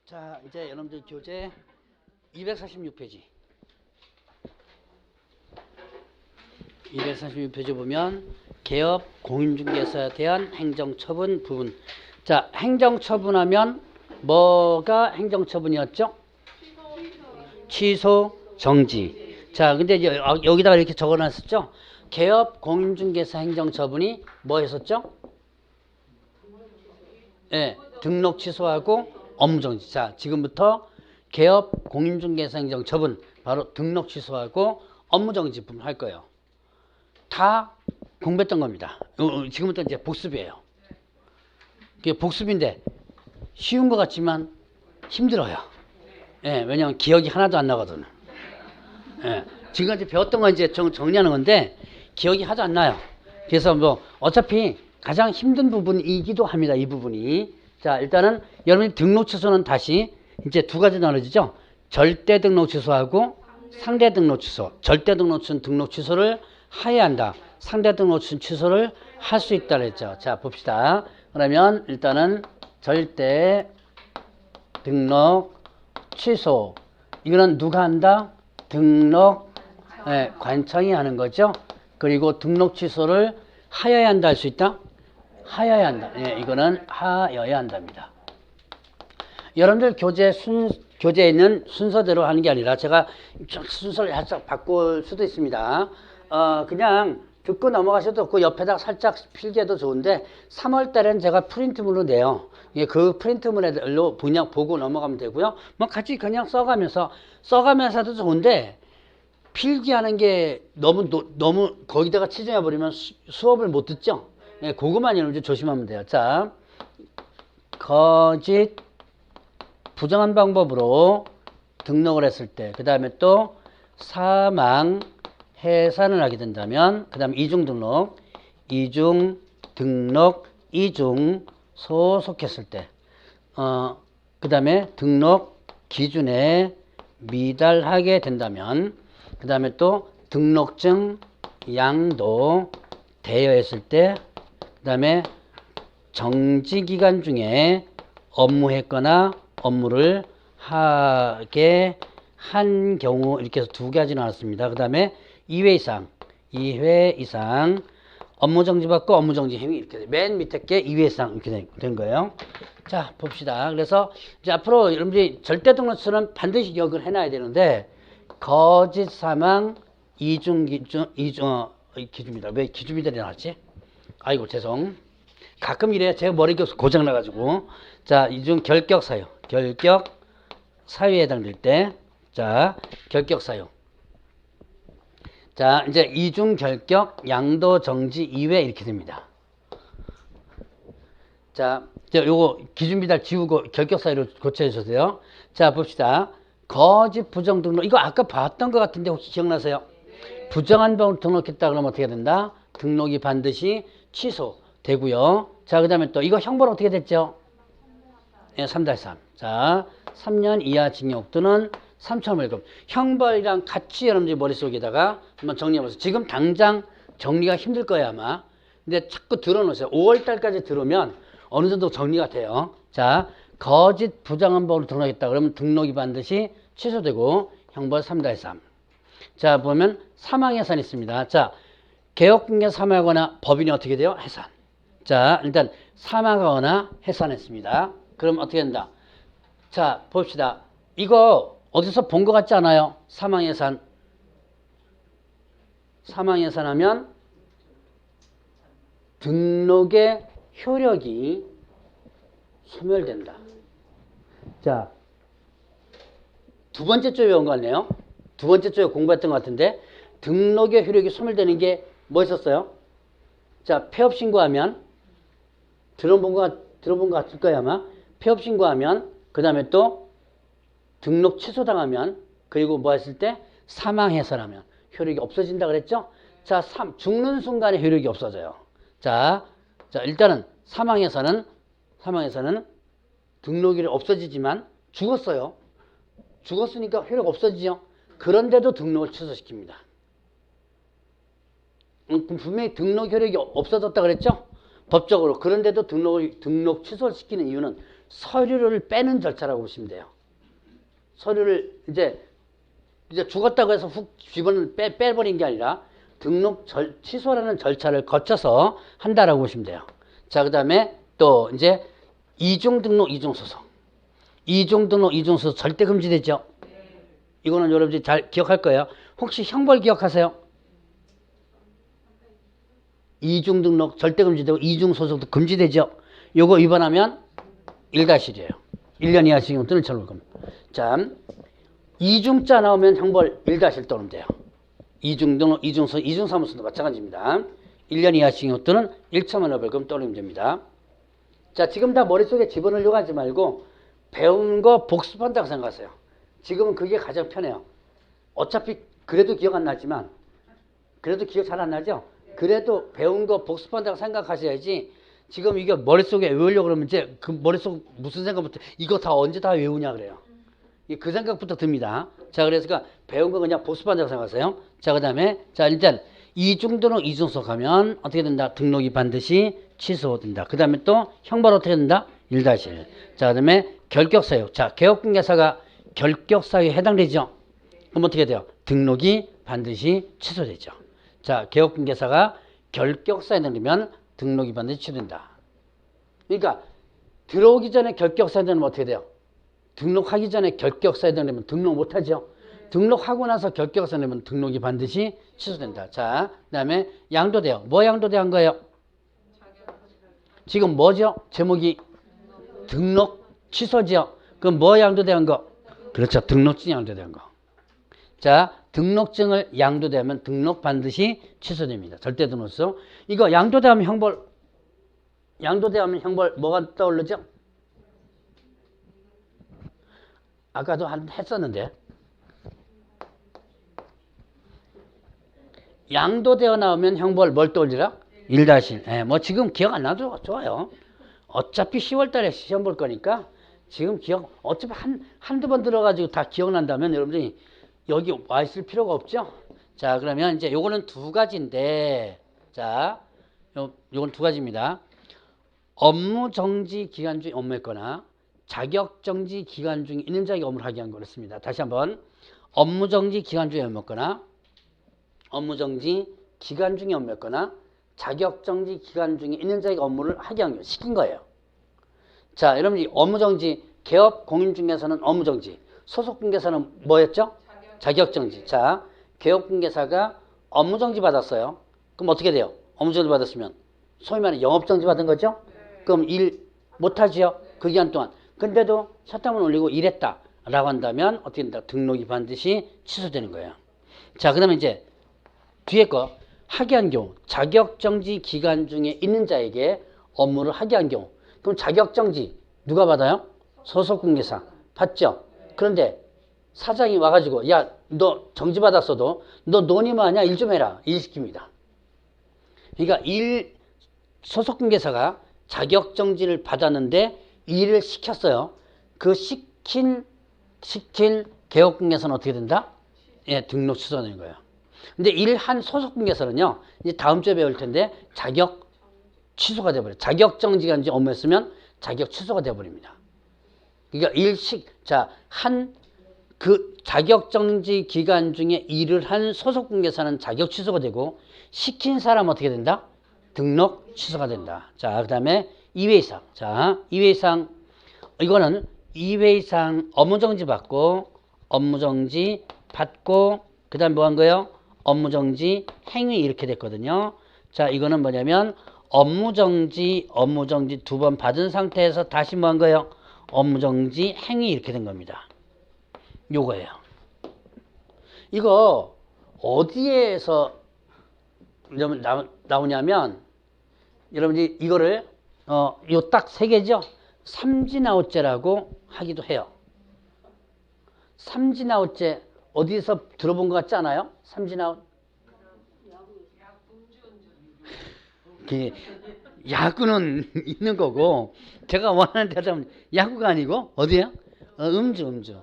자, 이제 여러분들 교재 246페이지. 246페이지 보면 개업 공인중개사에 대한 행정처분 부분. 자, 행정처분하면 뭐가 행정처분이었죠? 취소, 정지. 자, 근데 이제 여기다가 이렇게 적어놨었죠? 개업 공인중개사 행정처분이 뭐 했었죠? 예, 등록 취소하고 업무정지. 자, 지금부터 개업 공인중개사 행정처분 바로 등록 취소하고 업무정지 부분 할 거예요. 다 공부했던 겁니다. 지금부터 이제 복습이에요. 그게 복습인데 쉬운 것 같지만 힘들어요. 예, 왜냐하면 기억이 하나도 안 나거든요. 예, 지금까지 배웠던 건 이제 정리하는 건데 기억이 하나도 안 나요. 그래서 뭐 어차피 가장 힘든 부분이기도 합니다. 이 부분이. 자, 일단은 여러분이 등록 취소는 다시 이제 두 가지 나눠지죠. 절대 등록 취소하고 상대 등록 취소. 절대 등록 취소는 등록 취소를 하야한다. 상대 등록 취소를 할 수 있다 그랬죠. 자, 봅시다. 그러면 일단은 절대 등록 취소. 이거는 누가 한다? 등록 관청이 하는 거죠. 그리고 등록 취소를 하여야 한다 할 수 있다? 하여야 한다. 예, 이거는 하여야 한답니다. 여러분들 교재에 있는 순서대로 하는 게 아니라 제가 순서를 살짝 바꿀 수도 있습니다. 그냥 듣고 넘어가셔도 그 옆에다가 살짝 필기해도 좋은데 3월 달에는 제가 프린트물로 내요. 예, 그 프린트물로 그냥 보고 넘어가면 되고요. 뭐 같이 그냥 써가면서도 좋은데 필기하는 게 너무 거기다가 치중해 버리면 수업을 못 듣죠. 예, 그것만 여러분들 조심하면 돼요. 자, 거짓 부정한 방법으로 등록을 했을 때, 그 다음에 또 사망 해산을 하게 된다면, 그 다음에 이중 등록, 이중 소속했을 때, 그 다음에 등록 기준에 미달하게 된다면, 그 다음에 또 등록증 양도 대여했을 때, 그 다음에 정지기간 중에 업무했거나 업무를 하게 한 경우, 이렇게 해서 두 가지 나왔습니다. 그 다음에 2회 이상 업무정지받고 업무정지 행위, 이렇게 맨 밑에 게 2회 이상 이렇게 된 거예요. 자, 봅시다. 그래서 이제 앞으로 여러분들이 절대 등록처는 반드시 기억을 해놔야 되는데, 거짓 사망 기준입니다. 왜 기준미달이 나왔지? 아이고, 죄송. 가끔 이래. 제가 머리가 고장 나가지고. 자, 이중 결격 사유. 결격 사유에 해당될 때. 자, 결격 사유. 자, 이제 이중 결격 양도 정지 2회 이렇게 됩니다. 자, 요거 기준미달 지우고 결격 사유로 고쳐 주세요. 자, 봅시다. 거짓 부정 등록. 이거 아까 봤던 것 같은데 혹시 기억나세요? 부정한 방법으로 등록했다 그러면 어떻게 된다? 등록이 반드시 취소되고요. 자, 그 다음에 또 이거 형벌 어떻게 됐죠? 예, 3-3. 자, 3년 이하 징역 또는 3,000원금. 형벌이랑 같이 여러분들 머릿속에다가 한번 정리해보세요. 지금 당장 정리가 힘들 거예요, 아마. 근데 자꾸 들어놓으세요. 5월달까지 들으면 어느 정도 정리가 돼요. 자, 거짓 부정한 방법으로 등록했다 그러면 등록이 반드시 취소되고 형벌 3-3. 자, 보면 사망해산 있습니다. 자, 개업공개 사망하거나 법인이 어떻게 돼요? 해산. 자, 일단 사망하거나 해산했습니다. 그럼 어떻게 된다? 자, 봅시다. 이거 어디서 본 것 같지 않아요? 사망해산. 사망해산하면 등록의 효력이 소멸된다. 자, 두 번째 쪽에 온 거 같네요. 두 번째 쪽에 공부했던 것 같은데 등록의 효력이 소멸되는 게 뭐 있었어요? 자, 폐업 신고하면 들어본 것 같을 거예요, 아마. 폐업 신고하면, 그 다음에 또 등록 취소당하면, 그리고 뭐 했을 때 사망해산하면 효력이 없어진다 그랬죠? 자, 죽는 순간에 효력이 없어져요. 자, 일단은 사망해산은 등록이 없어지지만 죽었어요. 죽었으니까 효력 없어지죠. 그런데도 등록을 취소시킵니다. 분명히 등록 효력이 없어졌다 그랬죠? 법적으로. 그런데도 등록 취소를 시키는 이유는 서류를 빼는 절차라고 보시면 돼요. 서류를 이제 죽었다고 해서 훅 빼버린 게 아니라 등록 취소라는 절차를 거쳐서 한다라고 보시면 돼요. 자, 그 다음에 또 이제 이중 등록, 이중 소속. 이중 등록, 이중 소속 절대 금지되죠. 이거는 여러분들이 잘 기억할 거예요. 혹시 형벌 기억하세요? 이중 등록 절대 금지되고 이중 소속도 금지되죠. 요거 위반하면 1-1이에요. 1년 이하 징역 또는 처벌금. 자, 이중자 나오면 형벌 1-1 떠오르면 돼요. 이중 등록, 이중 소속, 이중 사무소도 마찬가지입니다. 1년 이하 징역 또는 1천만 원 벌금 떠올리면 됩니다. 자, 지금 다 머릿속에 집어넣으려고 하지 말고 배운 거 복습한다고 생각하세요. 지금은 그게 가장 편해요. 어차피 그래도 기억 안 나지만, 그래도 기억 잘 안 나죠? 그래도 배운 거 복습한다고 생각하셔야지. 지금 이게 머릿속에 외우려고 그러면 이제 그 머릿속 무슨 생각부터 이거 다 언제 다 외우냐 그래요. 그 생각부터 듭니다. 자, 그래서 배운 거 그냥 복습한다고 생각하세요. 자, 그 다음에 자, 일단 이중 등록, 이중 소속하면 어떻게 된다? 등록이 반드시 취소된다. 그 다음에 또 형벌 어떻게 된다? 1-1. 자, 그 다음에 결격사유. 자, 개업공개사가 결격사유에 해당되죠. 그럼 어떻게 돼요? 등록이 반드시 취소되죠. 자, 개업공개사가 결격사유에 해당되면 등록이 반드시 취소된다. 그러니까 들어오기 전에 결격사유에 해당되면 어떻게 돼요? 등록하기 전에 결격사유에 해당되면 등록 못하죠. 등록하고 나서 결격사유에 해당되면 등록이 반드시 취소된다. 자, 그 다음에 양도대요. 뭐 양도대한 거예요? 지금 뭐죠? 제목이 등록 취소죠. 그럼 뭐 양도대한 거? 그렇죠. 등록증 양도대한 거. 자, 등록증을 양도되면 등록 반드시 취소됩니다. 절대 등록소. 이거 양도되면 형벌, 양도되면 형벌 뭐가 떠오르죠? 아까도 했었는데. 양도되어 나오면 형벌 뭘 떠올리라? 1-1. 예, 뭐 지금 기억 안 나도 좋아요. 어차피 10월 달에 시험 볼 거니까 지금 기억, 어차피 한두 번 들어가지고 다 기억난다면 여러분들이 여기 와 있을 필요가 없죠? 자, 그러면 이제 요거는 두 가지인데, 자, 요건 두 가지입니다. 업무 정지 기간 중에 업무했거나 자격 정지 기간 중에 있는 자에게 업무를 하게 한 거였습니다. 다시 한번. 업무 정지 기간 중에 업무했거나 업무 정지 기간 중에 업무했거나 자격 정지 기간 중에 있는 자에게 업무를 하게 한 거, 시킨 거예요. 자, 여러분이 업무 정지, 개업 공인중개사는 업무 정지, 소속 중개사는 뭐였죠? 자격 정지. 자, 개업 중개사가 업무 정지 받았어요. 그럼 어떻게 돼요? 업무 정지 받았으면 소위 말하는 영업 정지 받은 거죠? 그럼 일 못하지요? 그 기간 동안. 근데도 사탐을 올리고 일했다라고 한다면 어떻게 된다? 등록이 반드시 취소되는 거예요. 자, 그 다음에 이제 뒤에 거 하게 한 경우, 자격 정지 기간 중에 있는 자에게 업무를 하게 한 경우. 그럼 자격 정지 누가 받아요? 소속 중개사 받죠? 그런데 사장이 와가지고 야, 너 정지 받았어도 너 논의만 하냐? 일 좀 해라. 일 시킵니다. 그러니까 소속 중개사가 자격 정지를 받았는데 일을 시켰어요. 그 시킨 개업 중개사는 어떻게 된다? 예, 등록 취소되는 거예요. 근데 일한 소속 중개사는요, 이제 다음 주에 배울 텐데 자격 취소가 돼버려요. 자격 정지가 이제 업무했으면 자격 취소가 돼버립니다. 그러니까 그 자격 정지 기간 중에 일을 한 소속 중개사는 자격 취소가 되고 시킨 사람 어떻게 된다? 등록 취소가 된다. 자, 그 다음에 2회 이상. 자, 2회 이상. 이거는 2회 이상 업무 정지 받고 그 다음에 뭐 한 거예요? 업무 정지 행위 이렇게 됐거든요. 자, 이거는 뭐냐면 업무 정지 두 번 받은 상태에서 다시 뭐 한 거예요? 업무 정지 행위 이렇게 된 겁니다. 요거예요. 이거 어디에서 나오냐면 여러분이 이거를 요 딱 세 개죠. 삼진아웃죄라고 하기도 해요. 삼진아웃죄 어디서 들어본 것 같지 않아요? 삼진아웃. 야구는 있는 거고 제가 원하는 대답은 야구가 아니고 어디야? 음주.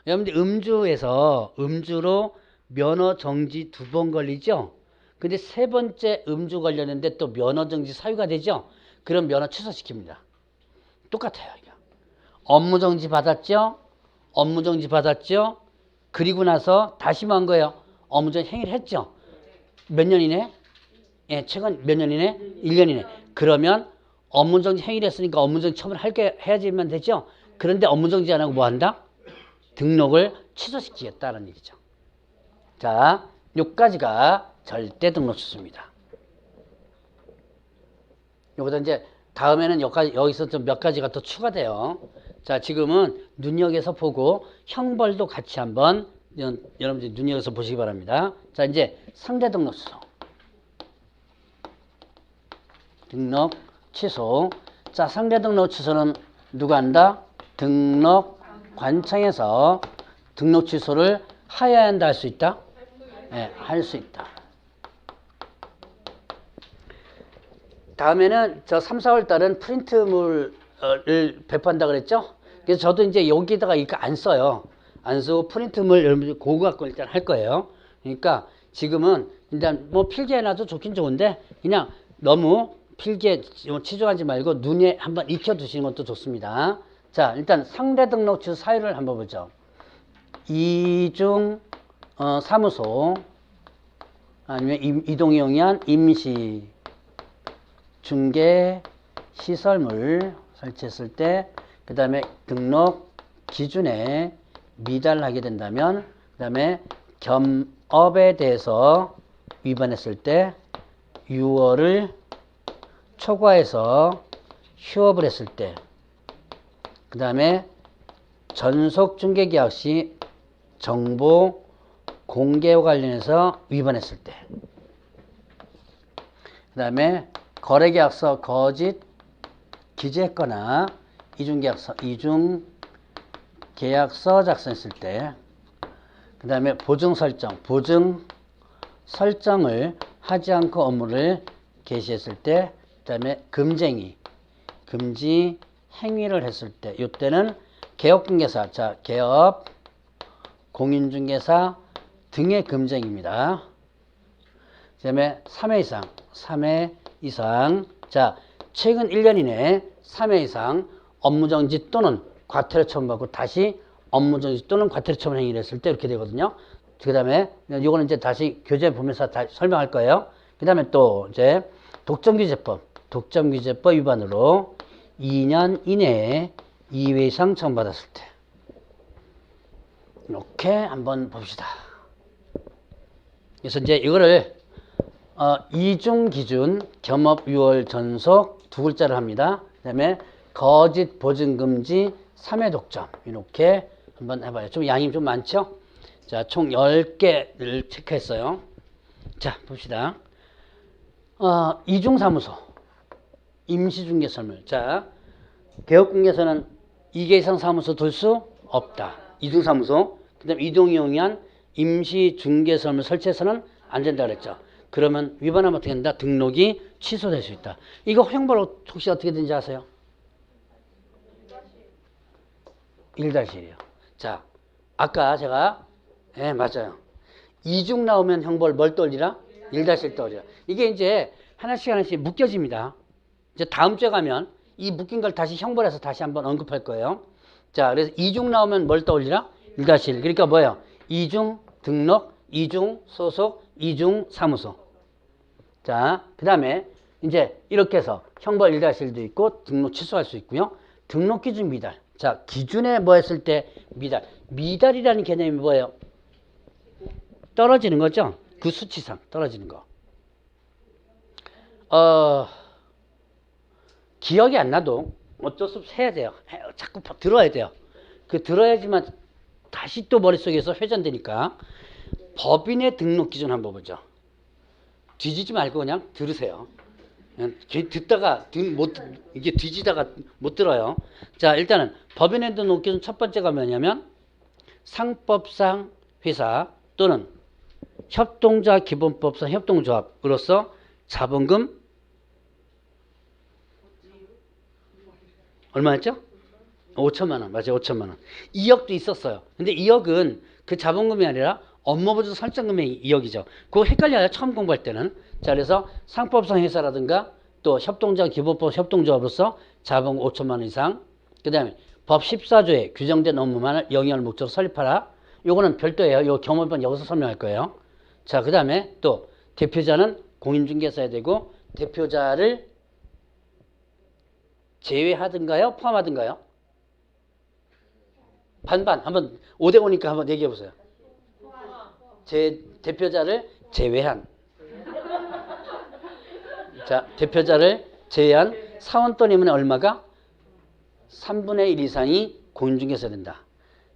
여러분들 음주로 면허 정지 2번 걸리죠? 근데 3번째 음주 걸렸는데 또 면허 정지 사유가 되죠? 그럼 면허 취소시킵니다. 똑같아요. 이거. 업무정지 받았죠? 업무정지 받았죠? 그리고 나서 다시 뭐 한 거예요? 업무정지 행위를 했죠? 몇 년 이내? 예, 최근 몇 년 이내? 1년 이내. 그러면 업무정지 행위를 했으니까 업무정지 처분을 해야지만 되죠? 그런데 업무정지 안 하고 뭐 한다? 등록을 취소시키겠다는 얘기죠. 자, 요까지가 절대 등록 취소입니다. 요거다 이제 다음에는 여기서 좀 몇 가지가 더 추가돼요. 자, 지금은 눈여겨서 보고 형벌도 같이 한번 여러분들 눈여겨서 보시기 바랍니다. 자, 이제 상대 등록 취소. 등록 취소. 자, 상대 등록 취소는 누가 한다? 등록관청에서 등록 취소를 하야 한다, 할 수 있다? 네, 할 수 있다. 다음에는 저 3, 4월 달은 프린트물을 배포한다 그랬죠? 그래서 저도 이제 여기다가 이거 안 써요. 안 쓰고 프린트물 여러분들 그거 갖고 일단 할 거예요. 그러니까 지금은 일단 뭐 필기해놔도 좋긴 좋은데 그냥 너무 필기에 치중하지 말고 눈에 한번 익혀두시는 것도 좋습니다. 자, 일단 상대 등록 취소 사유를 한번 보죠. 이중 사무소 아니면 이동용이한 임시 중개 시설물 설치했을 때 그 다음에 등록 기준에 미달하게 된다면 그 다음에 겸업에 대해서 위반했을 때 6월을 초과해서 휴업을 했을 때 그 다음에 전속 중개계약 시 정보 공개와 관련해서 위반했을 때 그 다음에 거래계약서 거짓 기재했거나 이중계약서 작성했을 때 그 다음에 보증 설정을 하지 않고 업무를 개시했을 때 그 다음에 금지 행위를 했을 때 이때는 개업중개사, 자 개업, 공인중개사 등의 금지행위입니다. 그 다음에 3회 이상, 자 최근 1년 이내에 3회 이상 업무정지 또는 과태료 처분받고 다시 업무정지 또는 과태료 처분 행위를 했을 때 이렇게 되거든요. 그 다음에 이거는 이제 다시 교재 보면서 다시 설명할 거예요. 그 다음에 또 이제 독점규제법 위반으로 2년 이내에 2회 이상 처분받았을 때 이렇게 한번 봅시다. 그래서 이제 이거를 이중 기준 겸업 6월 전속 두 글자를 합니다. 그 다음에 거짓 보증 금지 3회 독점 이렇게 한번 해봐요. 좀 양이 좀 많죠? 자, 총 10개를 체크했어요. 자, 봅시다. 이중사무소 임시중개설물. 자, 개업공개서는 2개 이상 사무소 둘 수 없다. 이중사무소. 그 다음에 이동용이한 임시중개설물 설치해서는 안 된다 그랬죠. 그러면 위반하면 어떻게 된다? 등록이 취소될 수 있다. 이거 형벌 혹시 어떻게 되는지 아세요? 1-1이에요. 자, 아까 제가 맞아요. 이중 나오면 형벌 뭘 떠올리라? 1-1 떠올리라. 이게 이제 하나씩 묶여집니다. 이제 다음 주에 가면 이 묶인 걸 다시 형벌해서 다시 한번 언급할 거예요. 자, 그래서 이중 나오면 뭘 떠올리라? 1-1. 그러니까 뭐예요? 이중 등록, 이중 소속, 이중 사무소. 자, 그 다음에 이제 이렇게 해서 형벌 1-1도 있고 등록 취소할 수 있고요. 등록 기준 미달. 자, 기준에 뭐 했을 때 미달. 미달이라는 개념이 뭐예요? 떨어지는 거죠? 그 수치상 떨어지는 거. 기억이 안 나도 어쩔 수 없이 해야 돼요. 자꾸 들어야 돼요. 그 들어야지만 다시 또 머릿속에서 회전되니까. 법인의 등록 기준 한번 보죠. 뒤지지 말고 그냥 들으세요. 듣다가 이게 뒤지다가 못 들어요. 자, 일단은 법인의 등록 기준 첫 번째가 뭐냐면 상법상 회사 또는 협동자 기본법상 협동조합으로서 자본금 얼마였죠? 5천만 원. 맞아요. 5천만 원. 2억도 있었어요. 근데 2억은 그 자본금이 아니라 업무보조 설정금액이 2억이죠. 그거 헷갈려요. 처음 공부할 때는. 자, 그래서 상법상 회사라든가 또 협동자 기본법 협동조합으로서 자본금 5천만 원 이상. 그 다음에 법 14조에 규정된 업무만을 영위할 목적으로 설립하라. 요거는 별도예요. 요 경험은 여기서 설명할 거예요. 자, 그 다음에 또 대표자는 공인중개사야 되고 대표자를 제외하든가요? 포함하든가요? 반반. 한번 5대5니까 한번 얘기해 보세요. 대표자를 제외한. 자, 대표자를 제외한 사원 또는 얼마가 3분의 1 이상이 공인중개사야 된다.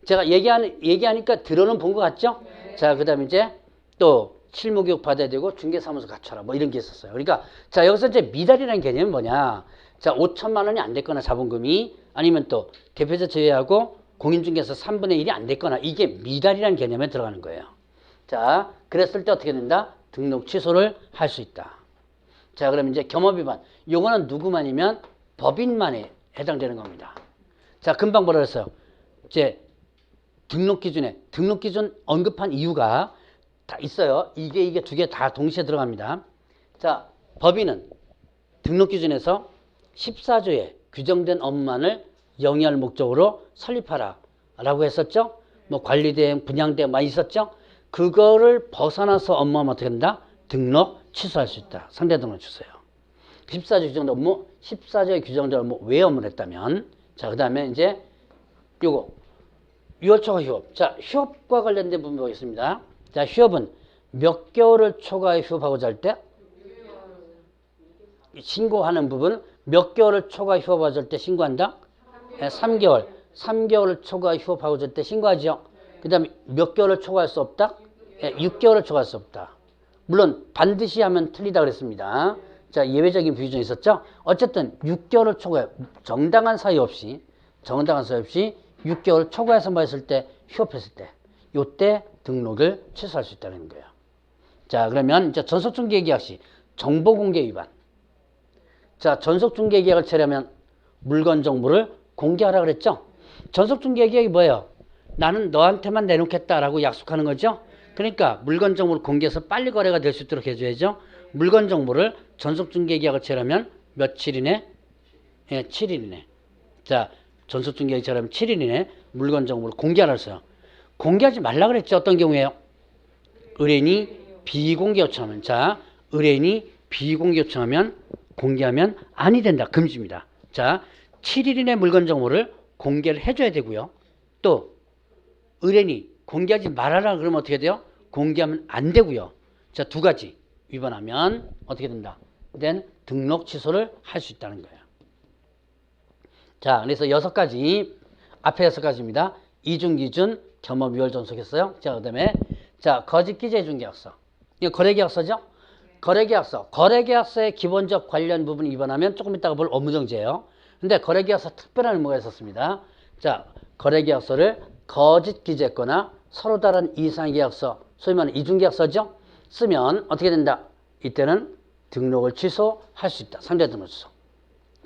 제가 얘기하니까 들어는 본 것 같죠? 자, 그 다음에 이제 또 실무교육 받아야 되고 중개사무소 갖춰라. 뭐 이런 게 있었어요. 그러니까 자, 여기서 이제 미달이라는 개념이 뭐냐? 자, 5천만 원이 안 됐거나 자본금이 아니면 또 대표자 제외하고 공인중개사 3분의 1이 안 됐거나 이게 미달이라는 개념에 들어가는 거예요. 자, 그랬을 때 어떻게 된다? 등록 취소를 할 수 있다. 자, 그러면 이제 겸업위반. 요거는 누구만이면 법인만에 해당되는 겁니다. 자, 금방 뭐라 그랬어요? 이제 등록 기준 언급한 이유가 다 있어요. 이게 두 개 다 동시에 들어갑니다. 자, 법인은 등록 기준에서 14조에 규정된 업무만을 영위할 목적으로 설립하라 라고 했었죠. 뭐 관리대행, 분양대행 많이 있었죠. 그거를 벗어나서 업무하면 어떻게 된다? 등록 취소할 수 있다. 상대 등록 주세요. 14조 규정된 업무, 14조에 규정된 업무 외 업무를 했다면, 자, 그 다음에 이제 요거 유월초과 휴업. 자, 휴업과 관련된 부분 보겠습니다. 자, 휴업은 몇 개월을 초과해 휴업하고자 할 때? 신고하는 부분 몇 개월을 초과해 휴업하고자 할 때 신고한다? 3개월. 3개월을 초과해 휴업하고자 할 때 신고하죠. 그 다음에 몇 개월을 초과할 수 없다? 6개월을 초과할 수 없다. 물론 반드시 하면 틀리다 그랬습니다. 자, 예외적인 비준이 있었죠. 어쨌든 6개월을 초과해 정당한 사유 없이 6개월 초과해서 뭐 했을 때 휴업했을 때 요때 등록을 취소할 수 있다는 거예요. 자, 그러면 이제 전속중개계약 시 정보공개 위반. 자, 전속중개계약을 체려면 물건 정보를 공개하라 그랬죠. 전속중개계약이 뭐예요? 나는 너한테만 내놓겠다라고 약속하는 거죠. 그러니까 물건 정보를 공개해서 빨리 거래가 될 수 있도록 해줘야죠. 물건 정보를 전속중개계약을 체려면 며칠 이내? 7일 이내. 자, 전속중개계약처럼 7일 이내 물건 정보를 공개하라 했어요. 공개하지 말라 그랬죠. 어떤 경우에요? 의뢰인이 비공개 요청하면. 자, 의뢰인이 비공개 요청하면 공개하면 아니 된다. 금지입니다. 자, 7일 이내 물건 정보를 공개를 해줘야 되고요. 또 의뢰인이 공개하지 말아라 그러면 어떻게 돼요? 공개하면 안 되고요. 자, 두 가지 위반하면 어떻게 된다? 등록 취소를 할 수 있다는 거예요. 자, 그래서 6가지, 앞에 6가지입니다. 이중기준, 겸업 유월 존속했어요. 자, 그 다음에, 자, 거짓기재중계약서. 이거 거래계약서죠? 거래계약서. 거래계약서의 기본적 관련 부분 위반하면 조금 이따가 볼 업무정지예요. 근데 거래계약서 특별한 의무가 있었습니다. 자, 거래계약서를 거짓 기재했거나 서로 다른 이상의 계약서, 소위 말하는 이중계약서죠? 쓰면 어떻게 된다? 이때는 등록을 취소할 수 있다. 상대 등록 취소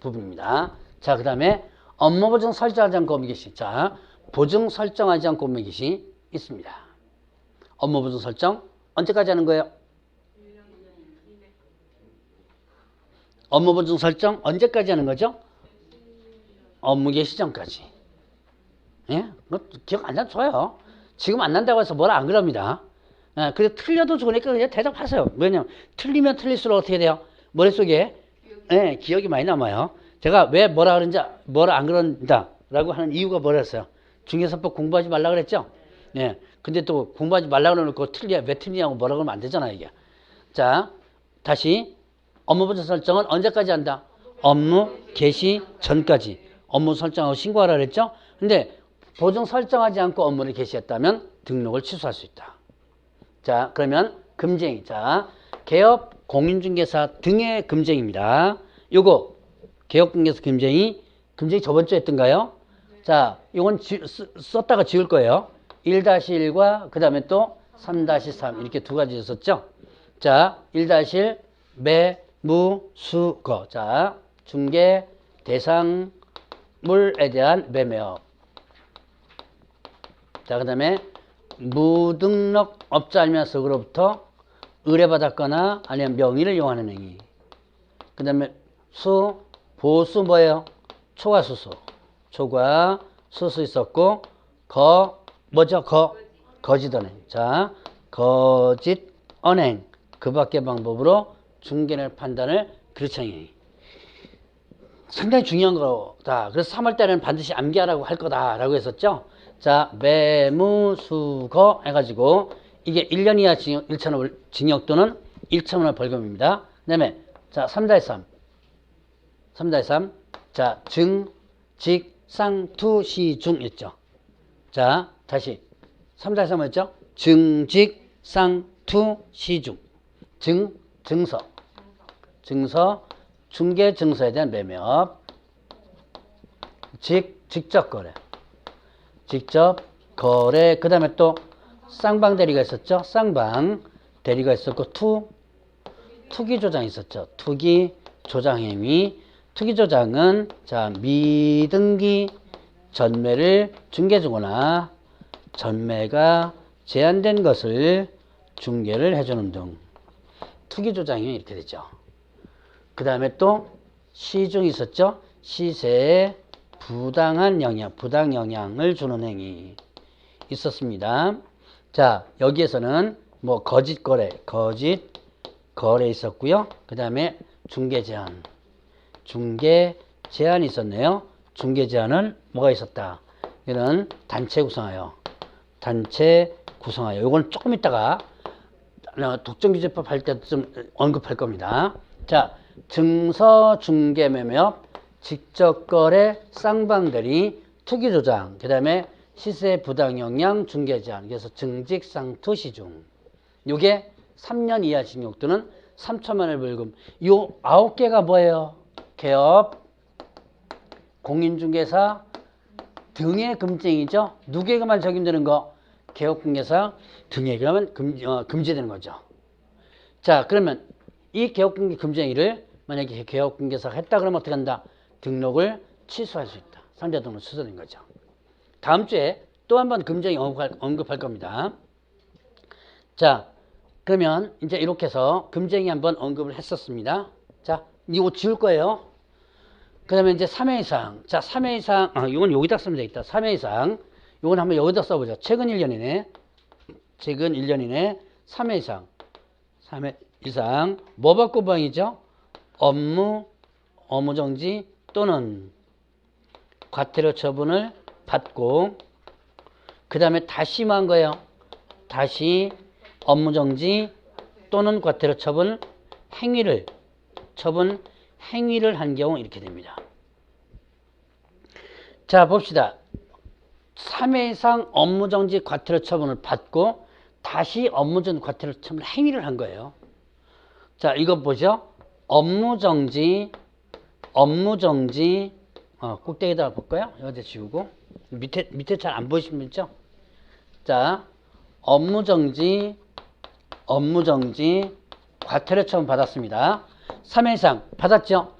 부분입니다. 자, 그 다음에 업무 보증 설정하지 않고 업무 개시. 자, 보증 설정하지 않고 업무 개시 있습니다. 업무 보증 설정 언제까지 하는 거예요? 업무 보증 설정 언제까지 하는 거죠? 업무 개시 전까지. 예? 기억 안 나도 좋아요. 지금 안 난다고 해서 뭐라 안 그럽니다. 예, 그래서 틀려도 좋으니까 그냥 대답하세요. 왜냐면 틀리면 틀릴수록 어떻게 돼요? 머릿속에 예, 기억이 많이 남아요. 제가 왜 뭐라 그런지 뭐라 안 그런다라고 하는 이유가 뭐랬어요? 중개사법 공부하지 말라 그랬죠? 예. 근데 또 공부하지 말라 그러놓고 왜 틀리냐고 뭐라 그러면 안 되잖아요, 이게. 자, 다시 업무 보증 설정은 언제까지 한다? 업무 개시 전까지. 업무 설정하고 신고하라 그랬죠? 근데 보증 설정하지 않고 업무를 개시했다면 등록을 취소할 수 있다. 자, 그러면 금쟁이. 자, 개업, 공인중개사 등의 금쟁입니다. 요거 개업공개서 금쟁이 저번 주에 했던가요? 자, 이건 썼다가 지울 거예요. 1-1과 그 다음에 또 3-3 이렇게 두 가지 있었죠. 자, 1-1 매무수거. 자, 중개 대상물에 대한 매매업. 자, 그 다음에 무등록 업자 알면서 그로부터 의뢰받았거나 아니면 명의를 이용하는 행위. 그 다음에 보수 뭐예요? 초과수수. 초과 수수 있었고 뭐죠? 거짓언행. 자, 거짓언행. 그 밖의 방법으로 중개인의 판단을 그렇지 않니. 상당히 중요한 거다. 그래서 3월달에는 반드시 암기하라고 할 거다라고 했었죠. 자, 매무수거 해가지고 이게 1년 이하 징역, 1,000원 징역 또는 1,000원의 벌금입니다. 그 다음에 자, 3-3. 자, 증, 직, 상, 투, 시, 중 있죠. 자, 다시 3-3뭐였죠? 증, 직, 상, 투, 시, 중. 증서, 중개 증서에 대한 매매업. 직접 거래. 그 다음에 또 쌍방 대리가 있었죠. 쌍방 대리가 있었고 투기 조장 있었죠. 투기 조장 행위. 투기 조장은 자, 미등기 전매를 중개 주거나 전매가 제한된 것을 중개를 해주는 등 투기 조장이 이렇게 되죠. 그 다음에 또 시중이 있었죠. 시세에 부당 영향을 주는 행위 있었습니다. 자, 여기에서는 뭐 거짓 거래 있었고요. 그 다음에 중개 제한이 있었네요. 중개 제한은 뭐가 있었다. 이는 단체 구성하여. 이건 조금 있다가 독점규제법 할 때도 좀 언급할 겁니다. 자, 증서 중개 매매업, 직접거래, 쌍방대리, 투기조장, 그 다음에 시세 부당영향 중개 제한. 그래서 증직, 상투, 시중. 요게 3년 이하 징역 또는 3천만 원의 벌금. 요 9개가 뭐예요? 개업, 공인중개사 등의 금지행위죠. 누구에게만 적용되는 거? 개업공개사 등에게만 금지되는 거죠. 자, 그러면 이 개업공개 금지행위를 만약에 개업공개사가 했다 그러면 어떻게 한다? 등록을 취소할 수 있다. 상대 등록 취소된 거죠. 다음 주에 또 한 번 금지행위 언급할 겁니다. 자, 그러면 이제 이렇게 해서 금지행위 한번 언급을 했었습니다. 자, 이거 지울 거예요. 그 다음에 이제 3회 이상. 자, 3회 이상. 이건 여기다 쓰면 되겠다. 3회 이상. 이건 한번 여기다 써보죠. 최근 1년 이내 3회 이상. 3회 이상. 뭐 받고 방이죠? 업무정지 또는 과태료 처분을 받고, 그 다음에 다시 뭐 한 거예요? 다시 업무정지 또는 과태료 처분 행위를 한 경우 이렇게 됩니다. 자, 봅시다. 3회 이상 업무정지 과태료 처분을 받고 다시 업무정지 과태료 처분 행위를 한 거예요. 자, 이거 보죠. 업무정지 꼭대기에다가 볼까요? 여기다 지우고 밑에 잘 안 보이시면 있죠? 자, 업무정지 과태료 처분 받았습니다. 3회 이상 받았죠?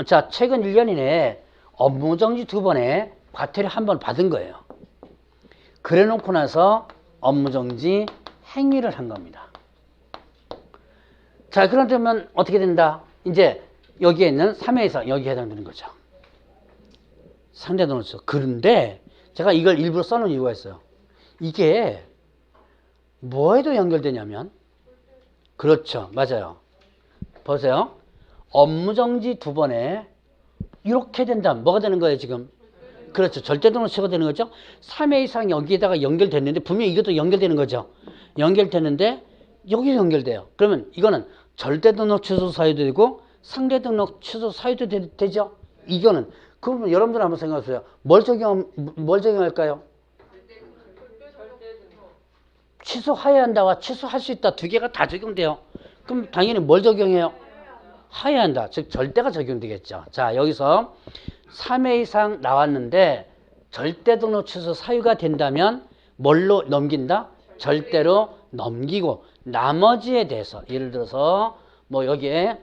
자, 최근 1년 이내에 업무정지 2번에 과태료 1번 받은 거예요. 그래 놓고 나서 업무정지 행위를 한 겁니다. 자, 그러면 어떻게 된다? 이제 여기에 있는 3회 이상 여기에 해당되는 거죠. 상대등록 취소. 그런데 제가 이걸 일부러 써놓은 이유가 있어요. 이게 뭐에도 연결되냐면, 그렇죠. 맞아요. 보세요. 업무정지 2번에 이렇게 된다면 뭐가 되는 거예요, 지금? 그렇죠. 절대등록 취소가 되는 거죠. 3회 이상 여기에다가 연결됐는데 분명히 이것도 연결되는 거죠. 연결됐는데 여기서 연결돼요. 그러면 이거는 절대등록 취소 사유도 되고 상대등록 취소 사유도 되죠. 이거는 그러면 여러분들 한번 생각해보세요. 뭘 적용할까요? 취소해야 한다와 취소할 수 있다 두 개가 다 적용돼요. 그럼 당연히 뭘 적용해요? 해야 한다. 즉 절대가 적용되겠죠. 자, 여기서 3회 이상 나왔는데 절대등록 취소 사유가 된다면 뭘로 넘긴다? 절대로 넘기고 나머지에 대해서 예를 들어서 뭐 여기에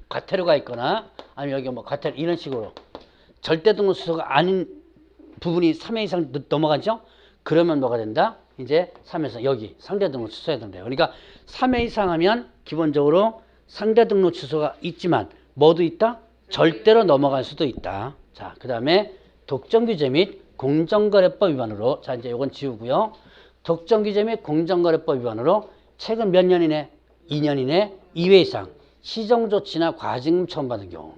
과태료가 있거나 아니면 여기 뭐 과태료 이런 식으로 절대등록 취소가 아닌 부분이 3회 이상 넘어가죠? 그러면 뭐가 된다? 이제 3회에서 여기 상대등록 취소해야 된대요. 그러니까 3회 이상 하면 기본적으로 상대등록 취소가 있지만 뭐도 있다? 절대로 넘어갈 수도 있다. 자, 그 다음에 독점규제 및 공정거래법 위반으로, 자 이제 요건 지우고요. 독점규제 및 공정거래법 위반으로 최근 몇 년 이내, 2년 이내 2회 이상 시정조치나 과징금 처분받은 경우.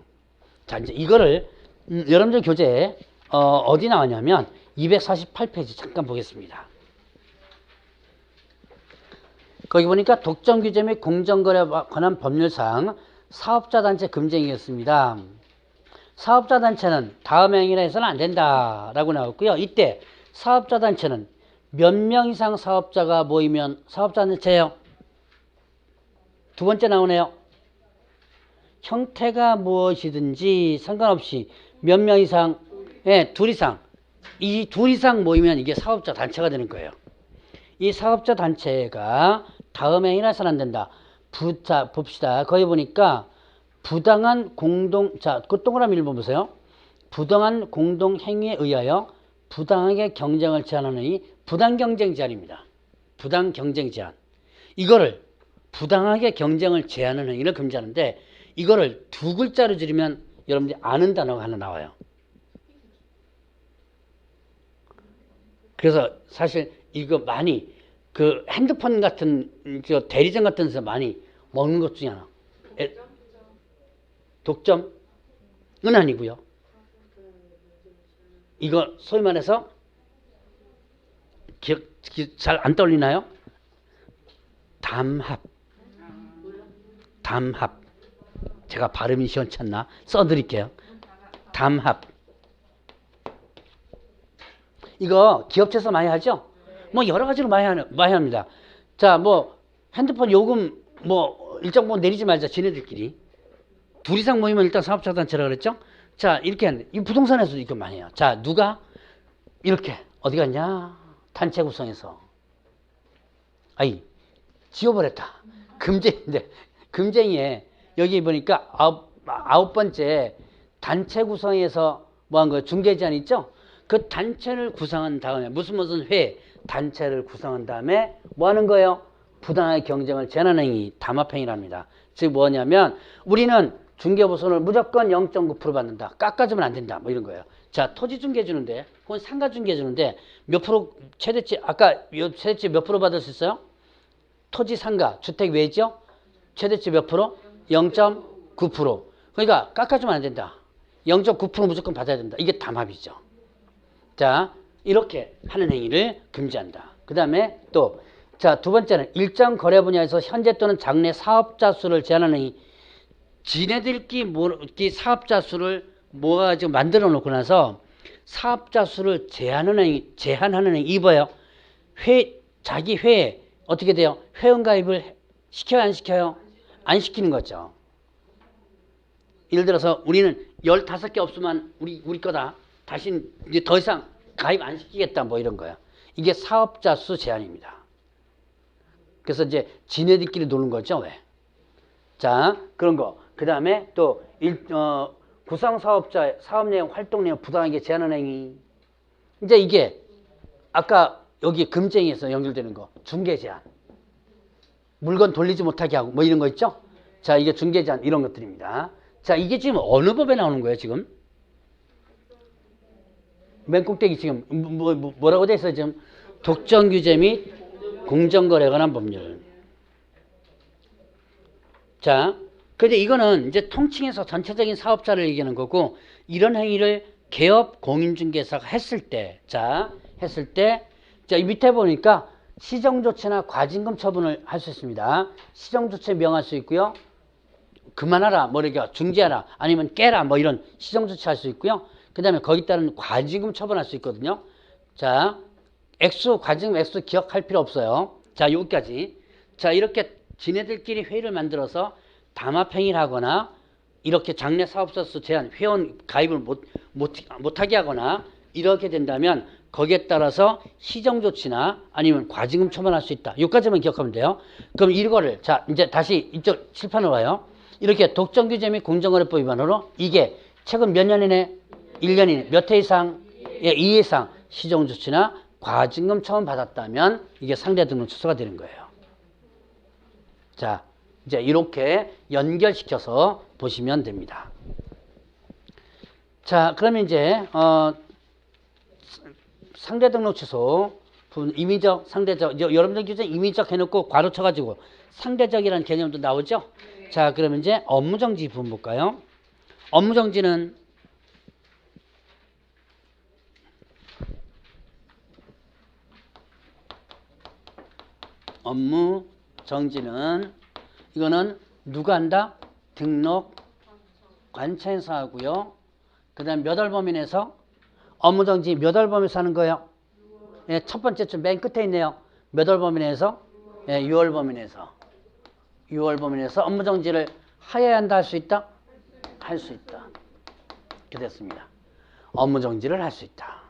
자 이제 이거를 여러분들 교재에 어디 나왔냐면 248페이지 잠깐 보겠습니다. 거기 보니까 독점규제 및 공정거래에 관한 법률상 사업자단체 금지행위였습니다. 사업자단체는 다음 행위나 해서는 안 된다라고 나왔고요. 이때 사업자단체는 몇 명 이상 사업자가 모이면 사업자단체예요. 두 번째 나오네요. 형태가 무엇이든지 상관없이 몇 명 이상, 둘 이상, 이 둘 이상 모이면 이게 사업자 단체가 되는 거예요. 이 사업자 단체가 다음 행위나 해서는 안 된다. 자, 봅시다. 거기 보니까 부당한 공동, 자, 그 동그라미 1번 보세요. 부당한 공동 행위에 의하여 부당하게 경쟁을 제한하는 이 부당 경쟁 제한입니다. 부당 경쟁 제한. 이거를 부당하게 경쟁을 제한하는 행위를 금지하는데 이거를 두 글자로 줄이면 여러분들이 아는 단어가 하나 나와요. 그래서 사실 이거 많이 그 핸드폰 같은 저 대리점 같은 데서 많이 먹는 것 중에 하나. 독점은 아니고요. 이거 소위 말해서 잘 안 떠올리나요? 담합. 담합. 제가 발음이 시원찮나? 써드릴게요. 담합. 이거 기업체에서 많이 하죠? 뭐 여러 가지로 많이 합니다. 자, 뭐 핸드폰 요금 뭐 일정 뭐 내리지 말자 지네들끼리. 둘 이상 모이면 일단 사업자단체라 그랬죠? 자, 이렇게 하는데 이 부동산에서도 이거 많이 해요. 자, 누가 이렇게 어디 갔냐? 단체 구성해서. 아이, 지워버렸다. 금쟁인데 금쟁이에 여기 보니까 아홉 번째 단체 구성에서 뭐 한 거예요? 중개제한 있죠? 그 단체를 구성한 다음에 무슨 회 단체를 구성한 다음에 뭐 하는 거예요? 부당하게 경쟁을 제한하는 행위, 담합행위랍니다. 즉 뭐냐면 우리는 중개보선을 무조건 0.9% 받는다. 깎아주면 안 된다. 뭐 이런 거예요. 자, 토지 중개 주는데 혹은 상가 중개 주는데 몇 프로 최대치 아까 최대치 몇 프로 받을 수 있어요? 토지 상가 주택 외죠? 최대치 몇 프로? 0.9%. 그러니까 깎아주면 안 된다. 0.9% 무조건 받아야 된다. 이게 담합이죠. 자, 이렇게 하는 행위를 금지한다. 그 다음에 또, 자, 두 번째는 일정 거래 분야에서 현재 또는 장래 사업자 수를 제한하는 행위. 지네들끼리 사업자 수를 모아가지고 만들어 놓고 나서 사업자 수를 제한하는 행위. 이봐요. 자기 회에 어떻게 돼요? 회원가입을 시켜요, 안 시켜요? 안 시키는 거죠. 예를 들어서 우리는 15개 없으면 우리 거다. 다시 이제 더 이상 가입 안 시키겠다. 뭐 이런 거야. 이게 사업자 수 제한입니다. 그래서 이제 지네들끼리 노는 거죠. 왜? 자, 그런 거. 그 다음에 또 구성사업자의 사업 내용, 활동 내용 부당하게 제한하는 행위. 이제 이게 아까 여기 금쟁이에서 연결되는 거. 중개 제한. 물건 돌리지 못하게 하고 뭐 이런 거 있죠? 자, 이게 중개 제한 이런 것들입니다. 자, 이게 지금 어느 법에 나오는 거예요, 지금? 맨 꼭대기 지금 뭐라고 돼 있어요, 지금? 독점규제 및 공정거래에 관한 법률. 자, 근데 이거는 이제 통칭해서 전체적인 사업자를 얘기하는 거고, 이런 행위를 개업 공인중개사가 했을 때, 자, 이 밑에 보니까 시정조치나 과징금 처분을 할 수 있습니다. 시정조치 명할 수 있고요. 그만하라, 뭐 이렇게 중지하라, 아니면 깨라, 뭐 이런 시정조치 할 수 있고요. 그 다음에 거기 따른 과징금 처분할 수 있거든요. 자, 과징금 액수 기억할 필요 없어요. 자, 여기까지. 자, 이렇게 지네들끼리 회의를 만들어서 담합행위를 하거나 이렇게 장래 사업자 수 제한, 회원 가입을 못하게 하거나 이렇게 된다면 거기에 따라서 시정조치나 아니면 과징금 처분할 수 있다. 여기까지만 기억하면 돼요. 그럼 이거를, 자, 이제 다시 이쪽 칠판으로 와요. 이렇게 독점규제 및 공정거래법 위반으로 이게 최근 몇 년 이내, 1년 이내, 몇 회 이상, 2회 이상 시정조치나 과징금 처분 받았다면 이게 상대 등록 취소가 되는 거예요. 자, 이제 이렇게 연결시켜서 보시면 됩니다. 자, 그러면 이제 상대 등록 취소 임의적, 상대적, 여러분들 기준 임의적 해놓고 괄호 쳐가지고 상대적이라는 개념도 나오죠? 네. 자, 그러면 이제 업무정지 부분 볼까요? 업무정지는 이거는 누가 한다? 등록 관청에서 하고요. 그 다음 몇 월 범위 내에서 업무정지 몇 월 범위에서 하는 거예요? 예, 첫 번째 줄 맨 끝에 있네요. 몇 월 범위 내에서? 예, 6월 범위 내에서. 6월 범위 내에서 업무정지를 하여야 한다 할 수 있다? 할 수 있다. 이렇게 됐습니다. 업무정지를 할 수 있다.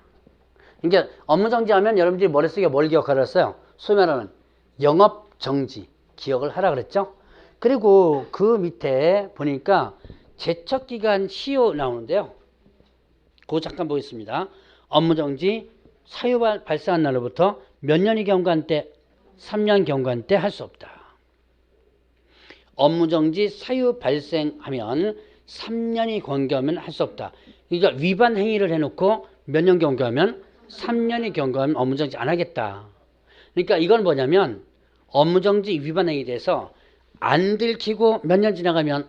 그러니까 업무정지하면 여러분들이 머릿속에 뭘 기억하라 했어요? 소위 말하는 영업정지 기억을 하라 그랬죠? 그리고 그 밑에 보니까 제척기간 시효 나오는데요. 그거 잠깐 보겠습니다. 업무정지 사유 발생한 날로부터 몇 년이 경과한 때? 3년 경과한 때 할 수 없다. 업무정지 사유 발생하면 3년이 경과하면 할 수 없다. 그러니까 위반 행위를 해놓고 몇 년 경과하면 3년이 경과하면 업무정지 안 하겠다. 그러니까 이건 뭐냐면 업무정지 위반 행위에 대해서 안 들키고 몇 년 지나가면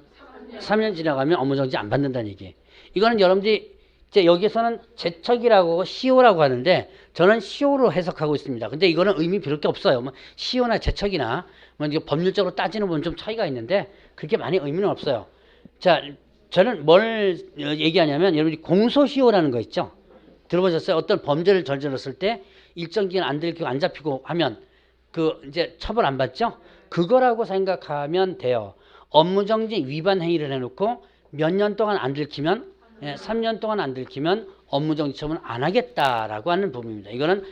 3년 지나가면 업무정지 안 받는다는 얘기. 이거는 여러분들이 이제 여기서는 제척이라고 시효라고 하는데 저는 시효로 해석하고 있습니다. 근데 이거는 의미 별로 게 없어요. 뭐 시효나 제척이나 뭐 이게 법률적으로 따지는 부분 좀 차이가 있는데 그렇게 많이 의미는 없어요. 자, 저는 뭘 얘기하냐면 여러분이 공소시효라는 거 있죠. 들어보셨어요? 어떤 범죄를 저질렀을 때 일정 기간 안 들키고 안 잡히고 하면 그 이제 처벌 안 받죠? 그거라고 생각하면 돼요. 업무정지 위반 행위를 해놓고 몇 년 동안 안 들키면 3년 동안 안 들키면 업무정지 처분 안 하겠다라고 하는 부분입니다. 이거는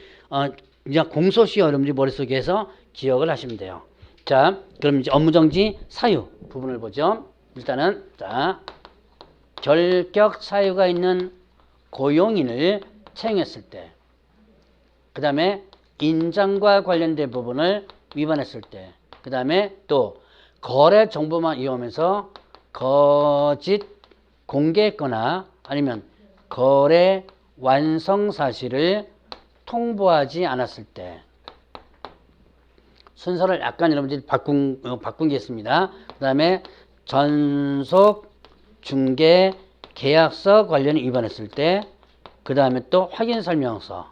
이제 공소시효 여러분들이 머릿속에서 기억을 하시면 돼요. 자, 그럼 이제 업무정지 사유 부분을 보죠. 일단은 자, 결격 사유가 있는 고용인을 채용했을 때, 그 다음에 인장과 관련된 부분을 위반했을 때, 그 다음에 또 거래 정보만 이용하면서 거짓 공개했거나 아니면 거래 완성 사실을 통보하지 않았을 때. 순서를 약간 여러분들이 바꾼 게 있습니다. 그 다음에 전속 중개 계약서 관련 위반했을 때, 그 다음에 또 확인 설명서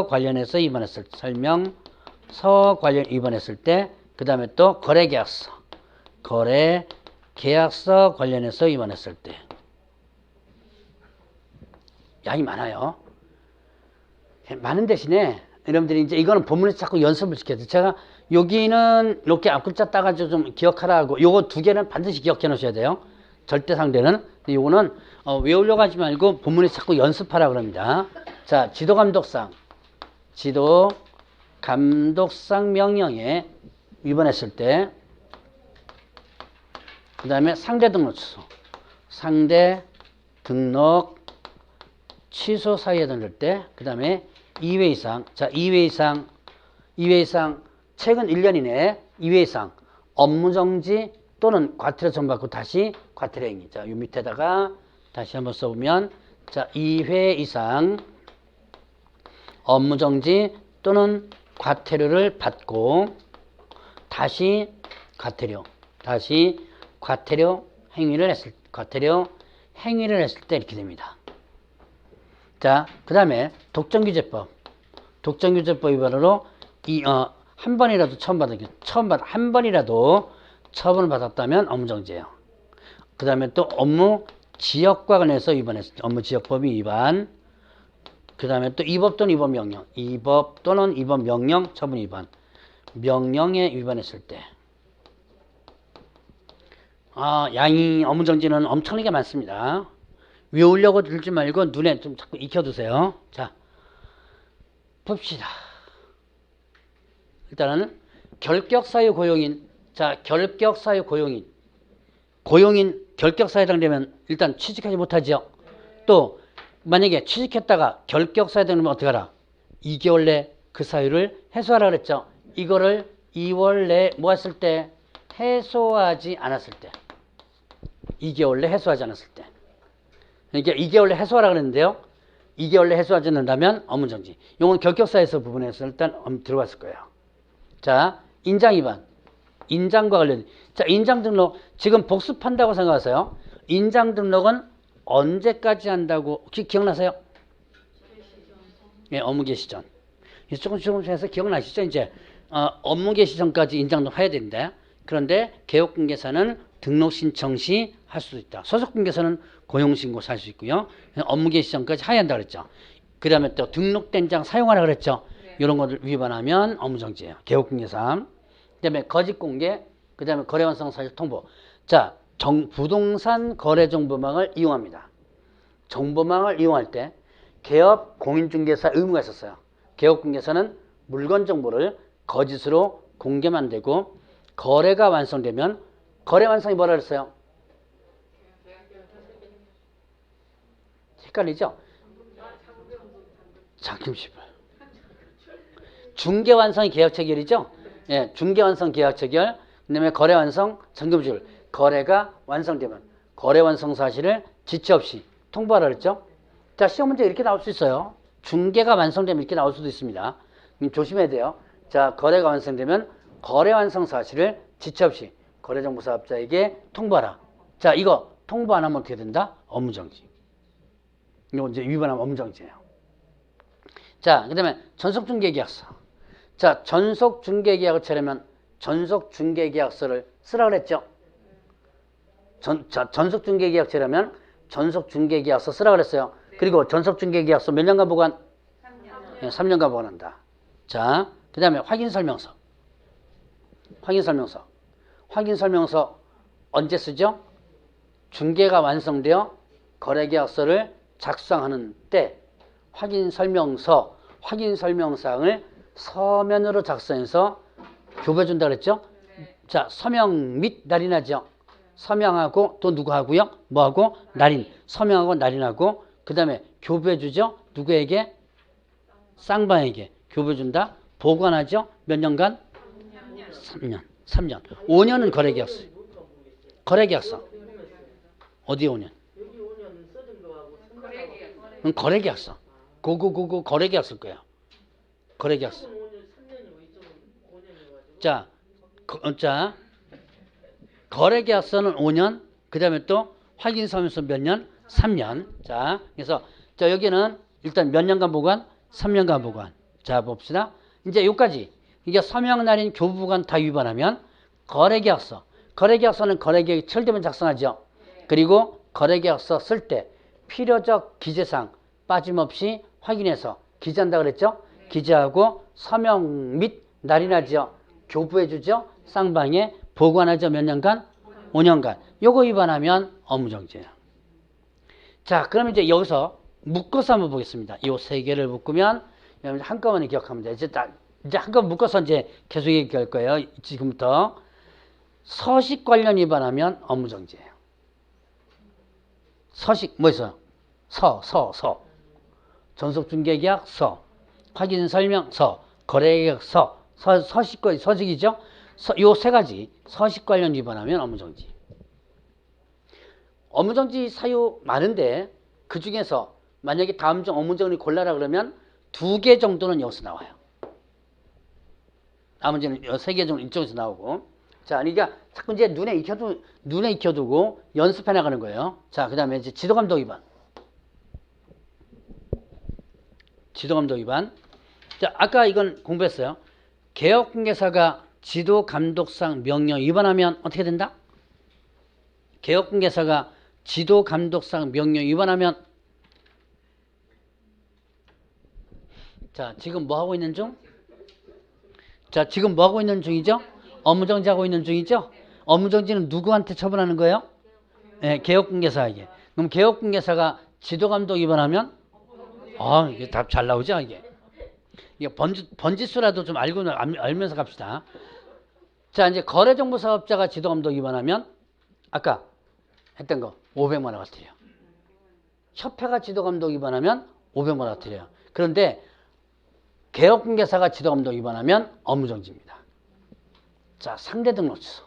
관련해서 위반했을 때, 설명서 관련 위반했을 때, 그 다음에 또 거래 계약서 관련해서 위반했을 때. 양이 많아요. 많은 대신에 여러분들이 이제 이거는 본문에서 자꾸 연습을 시켜야 돼요. 제가 여기는 이렇게 앞글자 따가지고 좀 기억하라 하고 요거 두 개는 반드시 기억해 놓으셔야 돼요. 절대 상대는. 근데 요거는 외우려고 하지 말고 본문에서 자꾸 연습하라 그럽니다. 자, 지도감독상 명령에 위반했을 때, 그 다음에 상대 등록 취소 사유에 들을 때, 그 다음에 2회 이상, 자, 2회 이상, 최근 1년 이내에 2회 이상, 업무정지 또는 과태료 처분받고 다시 과태료 행위. 자, 요 밑에다가 다시 한번 써보면, 자, 2회 이상, 업무정지 또는 과태료를 받고 다시 과태료 행위를 했을 때 이렇게 됩니다. 자, 그 다음에 독점규제법 위반으로 한 번이라도 한 번이라도 처분을 받았다면 업무정지예요. 그 다음에 또 업무 지역과 관련해서 위반했을 때 업무지역법위 위반. 그 다음에 또 이법 또는 이법 명령 처분 위반. 명령에 위반했을 때. 양이 업무정지는 엄청나게 많습니다. 외우려고 들지 말고 눈에 좀 자꾸 익혀두세요. 자, 봅시다. 일단은 결격사유 고용인. 자, 결격사유 고용인 결격사유에 해당되면 일단 취직하지 못하죠. 또 만약에 취직했다가 결격사유에 되면 어떻게 하라? 2개월 내 그 사유를 해소하라 그랬죠. 이거를 2월 내에 뭐 했을 때? 해소하지 않았을 때. 2개월 내 해소하지 않았을 때. 그러니까 2개월 내 해소하라 그랬는데요. 2개월 내 해소하지 않는다면 업무정지. 이건 결격사에서 부분에서 일단 들어갔을 거예요. 자, 인장 위반. 인장과 관련. 자, 인장 등록. 지금 복습한다고 생각하세요. 인장 등록은 언제까지 한다고 혹시 기억나세요? 예, 업무 개시 전. 조금씩 해서 기억나시죠? 이제 업무 개시 전까지 인장 등록 해야 되는데, 그런데 개업공개사는 등록 신청 시 할 수도 있다. 소속공개사는 고용신고서 할 수 있고요. 업무 개시 전까지 해야 한다 그랬죠. 그 다음에 또 등록된 장 사용하라 그랬죠. 이런 것을 위반하면 업무정지예요. 개업공개사. 그 다음에 거짓공개, 그 다음에 거래완성 사실 통보. 자, 부동산 거래정보망을 이용합니다. 정보망을 이용할 때 개업 공인중개사 의무가 있었어요. 개업공개사는 물건 정보를 거짓으로 공개만 되고, 거래가 완성되면, 거래 완성이 뭐라 그랬어요? 헷갈리죠? 잠금시불. 중개 완성이 계약 체결이죠? 예, 중개 완성 계약 체결. 그다음에 거래 완성 잠금시불. 거래가 완성되면 거래 완성 사실을 지체 없이 통보하라 그랬죠? 자, 시험 문제 이렇게 나올 수 있어요. 중개가 완성되면 이렇게 나올 수도 있습니다. 조심해야 돼요. 자, 거래가 완성되면 거래 완성 사실을 지체 없이 거래정보사업자에게 통보하라. 자, 이거 통보 안 하면 어떻게 된다? 업무정지. 이거 이제 위반하면 업무정지예요. 자, 그 다음에 전속중개계약서. 자, 전속중개계약을 치려면 전속중개계약서를 쓰라 그랬죠? 전속중개계약 치려면 전속중개계약서 쓰라 그랬어요. 그리고 전속중개계약서 몇 년간 보관? 3년. 네, 3년간 보관한다. 자, 그 다음에 확인설명서. 확인설명서 언제 쓰죠? 중개가 완성되어 거래계약서를 작성하는 때 확인설명사항을 서면으로 작성해서 교부해준다 그랬죠? 자, 서명 및 날인하죠. 서명하고 또 누구 하고요? 뭐하고? 날인. 서명하고 날인하고 그 다음에 교부해주죠? 누구에게? 쌍방에게 교부해준다. 보관하죠? 몇 년간? 3년. 5년은 거래계약서. 어디 5년? 거래계약서. 고고 거래계약서일 거예요. 거래계약서. 자, 거래계약서는 5년. 그 다음에 또 확인서면서 몇 년? 3년. 자, 그래서 여기는 일단 몇 년간 보관? 3년간 보관. 자, 봅시다. 이제 여기까지. 이게 서명 날인 교부 보관 다 위반하면 거래계약서는 거래계획이 철되면 작성하죠. 그리고 거래계약서 쓸 때 필요적 기재사항 빠짐없이 확인해서 기재한다 그랬죠. 기재하고 서명 및 날인하죠. 교부해주죠. 쌍방에 보관하죠. 몇 년간? 5년간. 요거 위반하면 업무정지예요. 자, 그럼 이제 여기서 묶어서 한번 보겠습니다. 요 세 개를 묶으면 한꺼번에 기억하면 돼요. 이제 한꺼번에 묶어서 이제 계속 얘기할 거예요. 지금부터. 서식 관련 위반하면 업무정지예요. 서식 뭐 있어요? 전속중개계약 확인설명서, 거래계약서, 서식이죠? 요 세 가지 서식 관련 위반하면 업무정지. 업무정지 사유 많은데 그 중에서 만약에 다음 중 업무정지 골라라 그러면 2개 정도는 여기서 나와요. 나머지는 3개 정도 이쪽에서 나오고. 자, 그러니까 자꾸 이제 눈에 익혀두고 연습해 나가는 거예요. 자, 그 다음에 이제 지도감독 위반. 자, 아까 이건 공부했어요. 개업공개사가 지도감독상 명령 위반하면 어떻게 된다? 개업공개사가 지도감독상 명령 위반하면 자, 지금 뭐 하고 있는 중? 자, 지금 뭐 하고 있는 중이죠? 업무정지하고 있는 중이죠? 업무정지는 누구한테 처분하는 거예요? 네, 개업공개사에게. 그럼 개업공개사가 지도감독 위반하면 이게 답 잘 나오죠? 이게 번지수라도 좀 알면서 갑시다. 자, 이제 거래정보사업자가 지도감독 위반하면 아까 했던 거 500만 원 같아요. 협회가 지도감독 위반하면 500만 원 같아요. 그런데 개업공개사가 지도감독 위반하면 업무정지입니다. 자, 상대등록 취소.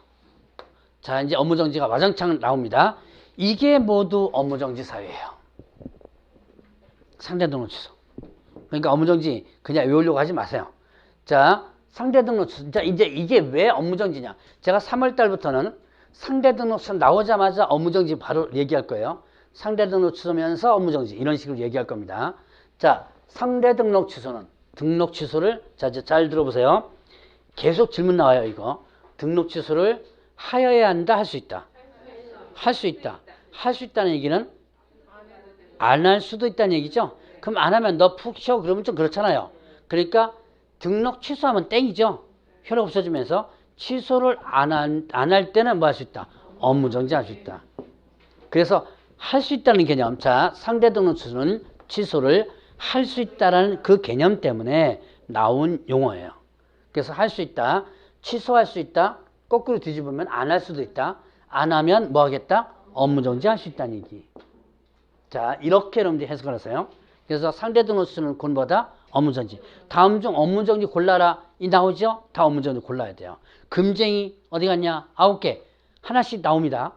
자, 이제 업무정지가 와장창 나옵니다. 이게 모두 업무정지 사유예요. 상대 등록 취소. 그러니까 업무정지 그냥 외우려고 하지 마세요. 자, 상대 등록 취소. 자, 이제 이게 왜 업무정지냐? 제가 3월 달부터는 상대 등록 취소 나오자마자 업무정지 바로 얘기할 거예요. 상대 등록 취소면서 업무정지 이런 식으로 얘기할 겁니다. 자, 상대 등록 취소는 등록 취소를 자, 이제 잘 들어보세요. 계속 질문 나와요, 이거. 등록 취소를 하여야 한다, 할 수 있다. 할 수 있다. 할 수 있다는 얘기는 안 할 수도 있다는 얘기죠. 그럼 안 하면 너 푹 쉬어 그러면 좀 그렇잖아요. 그러니까 등록 취소하면 땡이죠. 효력 없어지면서 취소를 안 할 때는 뭐 할 수 있다. 업무정지 할 수 있다. 그래서 할 수 있다는 개념. 자, 상대 등록 취소는 취소를 할 수 있다라는 그 개념 때문에 나온 용어예요. 그래서 할 수 있다. 취소할 수 있다. 거꾸로 뒤집으면 안 할 수도 있다. 안 하면 뭐 하겠다? 업무정지 할 수 있다는 얘기. 자, 이렇게 여러분들이 해석을 하세요. 그래서 상대 등록 취소는 군보다 업무정지. 다음 중 업무정지 골라라. 이 나오죠? 다 업무정지 골라야 돼요. 금쟁이 어디 갔냐? 9개. 하나씩 나옵니다.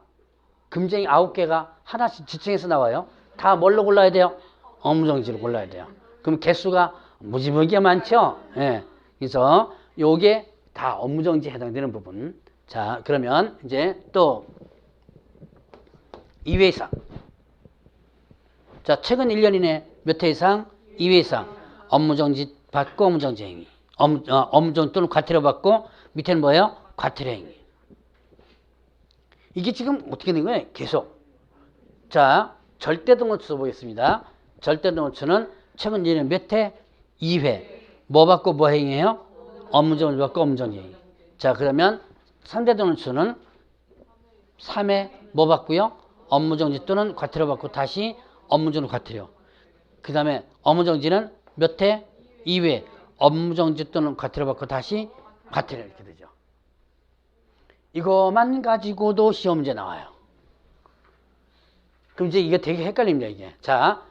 금쟁이 9개가 하나씩 지층에서 나와요. 다 뭘로 골라야 돼요? 업무정지로 골라야 돼요. 그럼 개수가 무지무지하게 많죠? 예. 그래서 요게 다 업무정지에 해당되는 부분. 자, 그러면 이제 또 2회 이상. 자, 최근 1년 이내 몇 회 이상? 2회 이상. 업무정지 받고 업무정지 행위. 업무정지 또는 과태료 받고 밑에는 뭐예요? 과태료 행위. 이게 지금 어떻게 된 거예요? 계속. 자, 절대등록 취소 보겠습니다. 절대등록 취소는 최근 1년 몇 회? 2회. 뭐 받고 뭐 행위해요? 업무정지 받고 업무정지 행위. 자, 그러면 상대등록 취소는 3회 뭐 받고요? 업무정지 또는 과태료 받고 다시 업무정지 과태료. 그 다음에 업무정지는 몇 회? 2회. 업무정지 또는 과태료 받고 다시 과태료 이렇게 되죠. 이거만 가지고도 시험 문제 나와요. 그럼 이제 이게 되게 헷갈립니다, 이게. 자,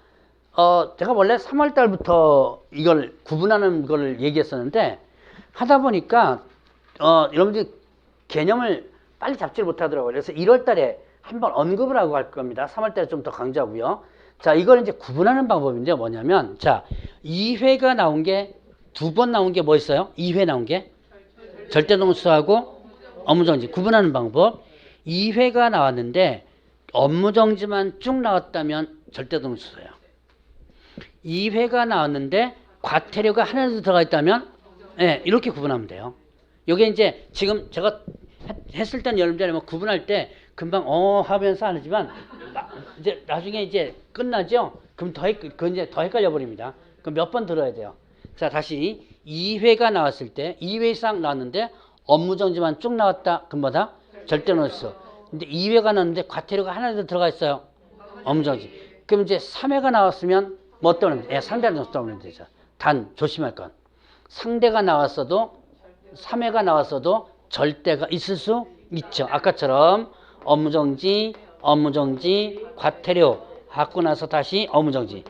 제가 원래 3월 달부터 이걸 구분하는 걸 얘기했었는데, 하다 보니까, 여러분들이 개념을 빨리 잡지를 못하더라고요. 그래서 1월 달에 한번 언급을 하고 갈 겁니다. 3월 달에 좀 더 강조하고요. 자, 이걸 이제 구분하는 방법인데 뭐냐면, 자, 2회가 나온 게, 2번 나온 게 뭐 있어요? 2회 나온 게? 절대등록 취소하고 업무정지. 구분하는 방법. 2회가 나왔는데, 업무정지만 쭉 나왔다면 절대등록 취소예요. 2회가 나왔는데, 과태료가 하나라도 들어가 있다면, 네, 이렇게 구분하면 돼요. 요게 이제 지금 제가 했을 땐 여러분들이 뭐 구분할 때 금방 하면서 하지만 이제 나중에 이제 끝나죠? 그럼 그건 이제 더 헷갈려 버립니다. 그럼 몇 번 들어야 돼요. 자, 다시 2회가 나왔을 때 2회 이상 나왔는데 업무정지만 쭉 나왔다. 그럼 뭐다? 절대등록 취소. 근데 2회가 나왔는데 과태료가 하나라도 들어가 있어요. 업무정지. 그럼 이제 3회가 나왔으면 뭐 떠오르면 돼? 상대가 떠오르면 되죠. 단 조심할 건 상대가 나왔어도 3회가 나왔어도 절대가 있을 수 있죠. 아까처럼 업무정지, 과태료 하고 나서 다시 업무정지.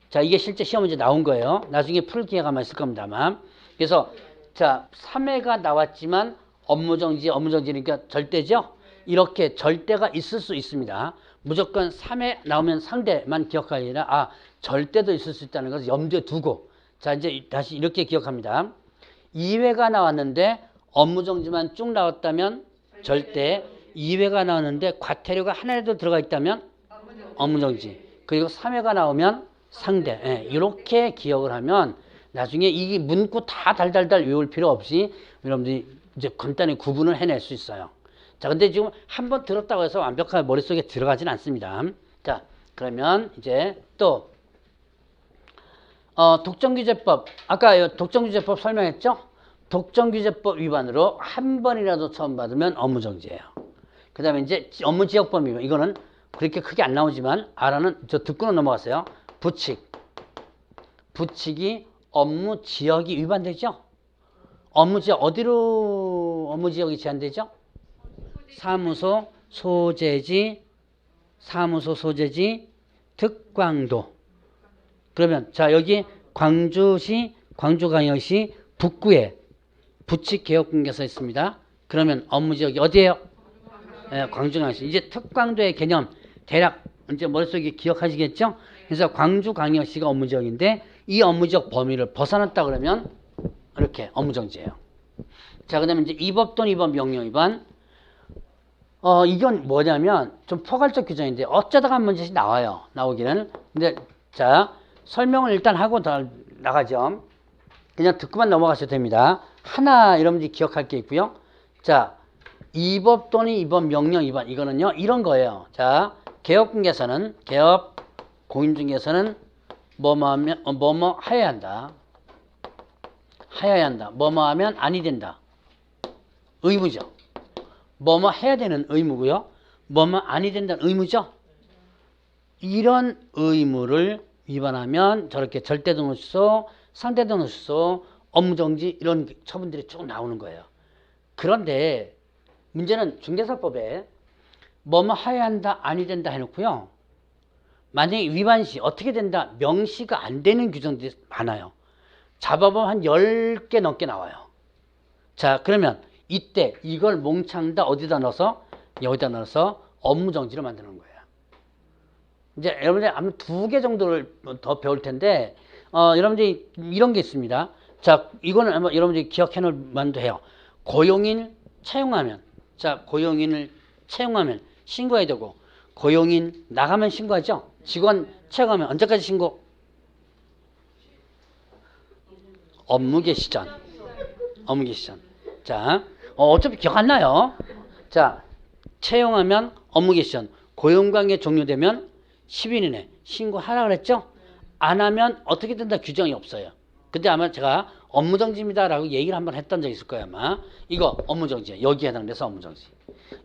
자, 이게 실제 시험 문제 나온 거예요. 나중에 풀 기회가 아마 있을 겁니다. 아마. 그래서 자, 3회가 나왔지만 업무정지니까 절대죠. 이렇게 절대가 있을 수 있습니다. 무조건 3회 나오면 상대만 기억할 게 아니라 절대도 있을 수 있다는 것을 염두에 두고 자, 이제 다시 이렇게 기억합니다. 2회가 나왔는데 업무정지만 쭉 나왔다면 절대, 2회가 나왔는데 과태료가 하나라도 들어가 있다면 업무정지, 그리고 3회가 나오면 상대. 예, 이렇게 기억을 하면 나중에 이 문구 다 달달달 외울 필요 없이 여러분들이 이제 간단히 구분을 해낼 수 있어요. 자, 근데 지금 한번 들었다고 해서 완벽하게 머릿속에 들어가진 않습니다. 자, 그러면 이제 또 독점규제법, 아까 독점규제법 설명했죠? 독점규제법 위반으로 한 번이라도 처음 받으면 업무정지예요. 그 다음에 이제 업무지역법 위반, 이거는 그렇게 크게 안 나오지만 알아는 저 듣고는 넘어갔어요. 부칙이 업무지역이 위반되죠? 업무지역 어디로 업무지역이 제한되죠? 사무소 소재지, 특광도. 그러면 자, 여기 광주시, 광주광역시 북구에 부칙개혁공개서 있습니다. 그러면 업무지역이 어디예요? 네, 광주광역시. 이제 특광도의 개념 대략 이제 머릿속에 기억하시겠죠? 그래서 광주광역시가 업무지역인데 이 업무지역 범위를 벗어났다 그러면 이렇게 업무정지예요. 자, 그 다음에 이제 이 법 또는 이 법 명령 위반. 이건 뭐냐면 좀 포괄적 규정인데 어쩌다가 한 번씩 나와요. 나오기는. 근데 자, 설명을 일단 하고 나가죠. 그냥 듣고만 넘어가셔도 됩니다. 하나 여러분들이 기억할 게 있고요. 자, 이 법 또는 이 법 명령 위반. 이거는요, 이런 거예요. 자, 개업공개서는, 개업 공인중개서는 뭐뭐 하여야 한다. 하여야 한다. 뭐뭐 하면 아니 된다. 의무죠. 뭐뭐 해야 되는 의무고요. 뭐뭐 아니 된다는 의무죠. 이런 의무를 위반하면 저렇게 절대등록 취소, 상대등록 취소, 업무정지 이런 처분들이 쭉 나오는 거예요. 그런데 문제는 중개사법에 뭐뭐 해야 한다, 아니 된다 해놓고요. 만약에 위반 시 어떻게 된다, 명시가 안 되는 규정들이 많아요. 잡아보면 한 10개 넘게 나와요. 자, 그러면 이때 이걸 몽창 다 어디다 넣어서 여기다 넣어서 업무정지를 만드는 거예요. 이제 여러분들 아마 2개 정도를 더 배울 텐데 여러분들이 이런 게 있습니다. 자, 이거는 아마 여러분들이 기억해 놓을 만도 해요. 고용인 채용하면, 자, 고용인을 채용하면 신고해야 되고, 고용인 나가면 신고하죠. 직원 채용하면 언제까지 신고? 업무 개시 전. 업무 개시 전. 자, 어차피 기억 안 나요. 자, 채용하면 업무 개시 전. 고용관계 종료되면 10일 이내 신고하라 그랬죠? 안 하면 어떻게 된다 규정이 없어요. 근데 아마 제가 업무정지입니다 라고 얘기를 한번 했던 적이 있을 거예요. 아마 이거 업무정지예요. 여기에 해당돼서 업무정지.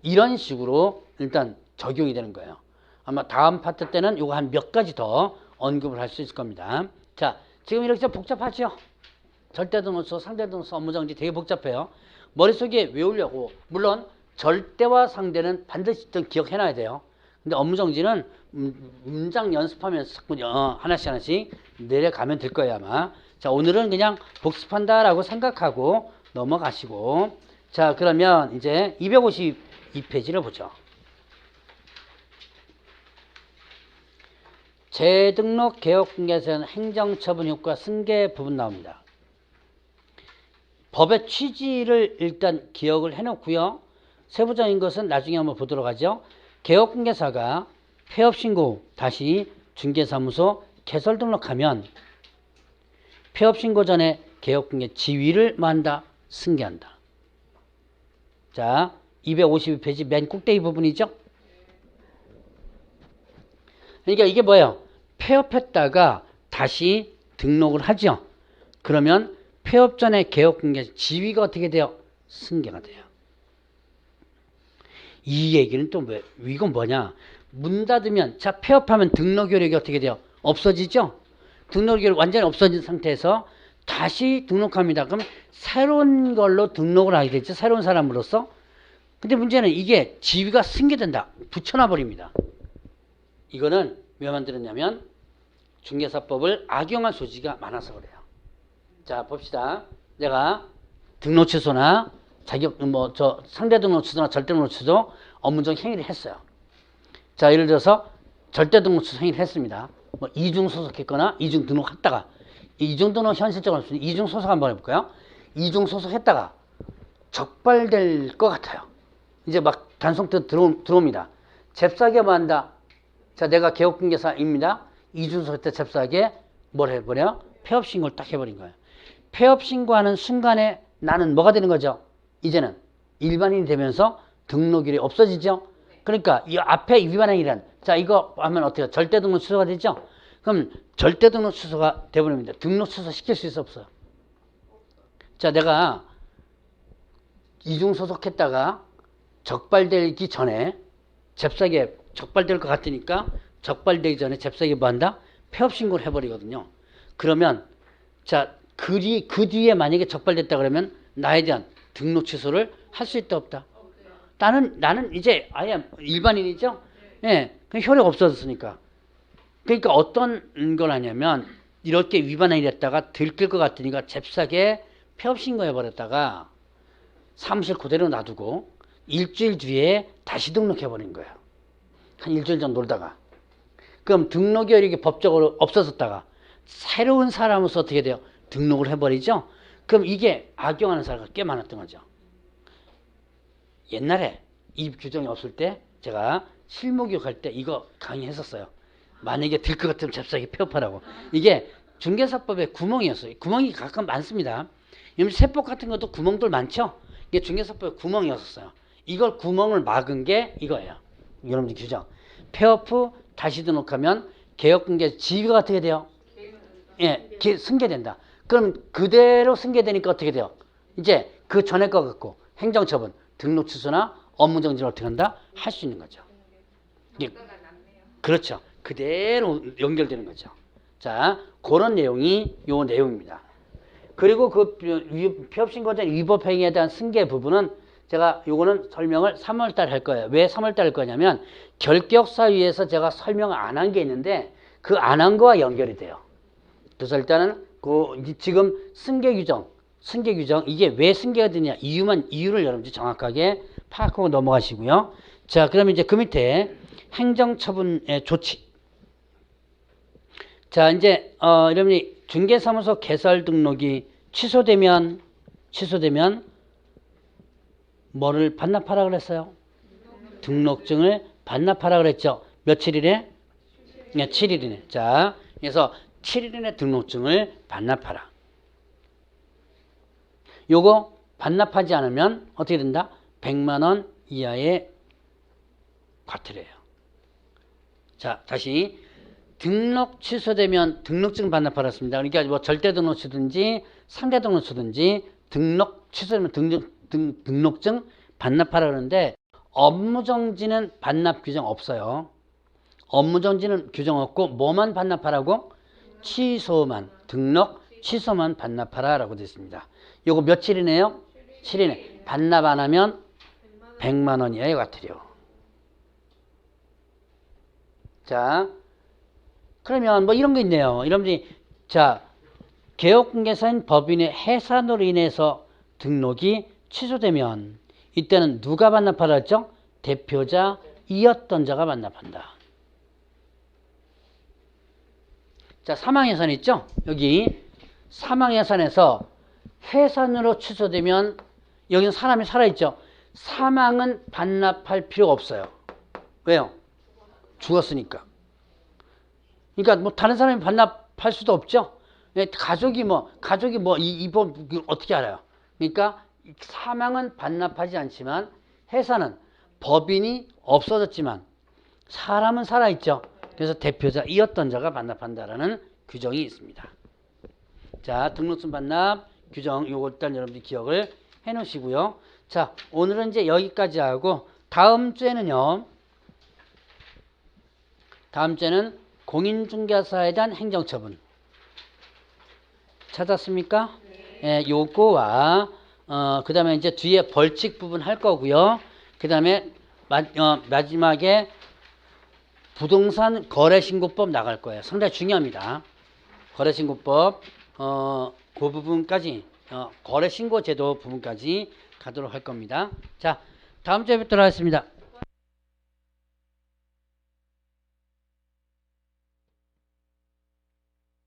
이런 식으로 일단 적용이 되는 거예요. 아마 다음 파트 때는 이거 한 몇 가지 더 언급을 할 수 있을 겁니다. 자, 지금 이렇게 복잡하죠? 절대등록소, 상대등록소, 업무정지 되게 복잡해요. 머릿속에 외우려고, 물론 절대와 상대는 반드시 좀 기억해놔야 돼요. 근데 업무정지는 문장 연습하면서 하나씩 내려가면 될 거예요 아마. 자, 오늘은 그냥 복습한다라고 생각하고 넘어가시고, 자, 그러면 이제 252페이지를 보죠. 재등록 개업공개서는 행정처분 효과 승계 부분 나옵니다. 법의 취지를 일단 기억을 해놓고요. 세부적인 것은 나중에 한번 보도록 하죠. 개업공개사가 폐업신고 다시 중개사무소 개설 등록하면 폐업신고 전에 개업공개 지위를 만다 승계한다. 자, 252페이지 맨 꼭대기 부분이죠. 그러니까 이게 뭐예요? 폐업했다가 다시 등록을 하죠. 그러면 폐업 전에 개업공개 지위가 어떻게 돼요? 승계가 돼요. 이 얘기는 또 왜? 이건 뭐냐? 문 닫으면, 자, 폐업하면 등록 효력이 어떻게 돼요? 없어지죠? 등록 효력이 완전히 없어진 상태에서 다시 등록합니다. 그럼 새로운 걸로 등록을 하게 되죠. 새로운 사람으로서. 근데 문제는 이게 지위가 승계된다. 붙여놔 버립니다. 이거는 왜 만들었냐면 중개사법을 악용할 소지가 많아서 그래요. 자, 봅시다. 내가 등록 취소나 상대 등록 취소나 절대 등록 취소 업무적 행위를 했어요. 자, 예를 들어서 절대 등록 취소 행위를 했습니다. 이중 소속했거나 이중 등록했다가, 이중 등록 현실적으로 없으니 이중 소속 한번 해볼까요? 이중 소속했다가 적발될 것 같아요. 이제 막 단속 들어옵니다. 잽싸게 뭐 한다? 자, 내가 개업공개사입니다. 이중 소속 때 잽싸게 뭘 해버려? 폐업 신고를 딱 해버린 거예요. 폐업 신고하는 순간에 나는 뭐가 되는 거죠? 이제는 일반인이 되면서 등록일이 없어지죠? 그러니까 이 앞에 위반행위란, 자, 이거 하면 어떻게 해요? 절대 등록 취소가 되죠? 그럼 절대 등록 취소가 되버립니다. 등록 취소 시킬 수 있어 없어요? 자, 내가 이중 소속했다가 적발되기 전에 잽싸게 적발될 것 같으니까 적발되기 전에 잽싸게 뭐 한다? 폐업 신고를 해버리거든요. 그러면 자, 그 뒤에 만약에 적발됐다 그러면 나에 대한 등록 취소를 할 수 있다 없다? 나는 이제 아예 일반인이죠? 예, 효력 없어졌으니까. 그러니까 어떤 걸 하냐면 이렇게 위반행위 했다가 들킬 것 같으니까 잽싸게 폐업 신고해 버렸다가 사무실 그대로 놔두고 일주일 뒤에 다시 등록해 버린 거예요. 한 일주일 정도 놀다가. 그럼 등록 여력이 법적으로 없어졌다가 새로운 사람으로서 어떻게 돼요? 등록을 해버리죠. 그럼 이게 악용하는 사람이 꽤 많았던 거죠. 옛날에 이 규정이 없을 때 제가 실무교육할 때 이거 강의했었어요. 만약에 들 것 같으면 잽싸게 폐업하라고. 이게 중개사법에 구멍이었어요. 구멍이 가끔 많습니다. 세법 같은 것도 구멍들 많죠. 이게 중개사법에 구멍이었어요. 이걸 구멍을 막은 게 이거예요. 여러분들 규정. 폐업 후 다시 등록하면 개업공개 지위가 어떻게 돼요? 예, 승계된다. 그럼 그대로 승계되니까 어떻게 돼요? 이제 그 전에 거 갖고 행정처분, 등록 취소나 업무 정지를 어떻게 한다? 할 수 있는 거죠. 예, 그렇죠. 그대로 연결되는 거죠. 자, 그런 내용이 요 내용입니다. 그리고 그 폐업신고된 위법행위에 대한 승계 부분은 제가 요거는 설명을 3월달 할 거예요. 왜 3월달 할 거냐면 결격사유에서 제가 설명을 안 한 게 있는데 그 안 한 거와 연결이 돼요. 그래서 일단은 그 지금 승계 규정 이게 왜 승계가 되냐 이유를 여러분들이 정확하게 파악하고 넘어가시고요. 자, 그러면 이제 그 밑에 행정처분의 조치. 자, 이제 여러분이 중개사무소 개설 등록이 취소되면 뭐를 반납하라 그랬어요? 등록증을 반납하라 그랬죠. 며칠이래? 네, 7일이네. 자, 그래서 7일이내 등록증을 반납하라. 요거 반납하지 않으면 어떻게 된다? 100만 원 이하의 과태료예요. 자, 다시 등록 취소되면 등록증 반납하랬습니다. 그러니까 뭐 절대 등록치든지 상대 등록치든지 등록 취소되면 등록증 반납하라 그러는데 업무정지는 반납 규정 없어요. 업무정지는 규정 없고 뭐만 반납하라고? 취소만, 등록 취소만 반납하라 라고 되어 있습니다. 요거 며칠이네요? 7일이네. 반납 안 하면 100만 원 이하의 과태료. 자, 그러면 뭐 이런 거 있네요. 여러분들이 자, 개업공개사인 법인의 해산으로 인해서 등록이 취소되면 이때는 누가 반납하라 했죠? 대표자이었던 자가 반납한다. 자, 사망해산 있죠? 여기 사망해산에서 해산으로 취소되면 여기는 사람이 살아있죠? 사망은 반납할 필요가 없어요. 왜요? 죽었으니까. 그러니까 뭐 다른 사람이 반납할 수도 없죠. 가족이 이번 어떻게 알아요? 그러니까 사망은 반납하지 않지만 해산은 법인이 없어졌지만 사람은 살아있죠. 그래서 대표자이었던 자가 반납한다라는 규정이 있습니다. 자, 등록증 반납 규정 요거 일단 여러분들이 기억을 해 놓으시고요. 자, 오늘은 이제 여기까지 하고 다음 주에는 공인중개사에 대한 행정처분 찾았습니까? 네. 예, 요거와 그 다음에 이제 뒤에 벌칙 부분 할 거고요. 그 다음에 마지막에 부동산 거래신고법 나갈 거예요. 상당히 중요합니다. 거래신고법 그 부분까지 거래신고제도 부분까지 가도록 할 겁니다. 자, 다음 주에 뵙도록 하겠습니다.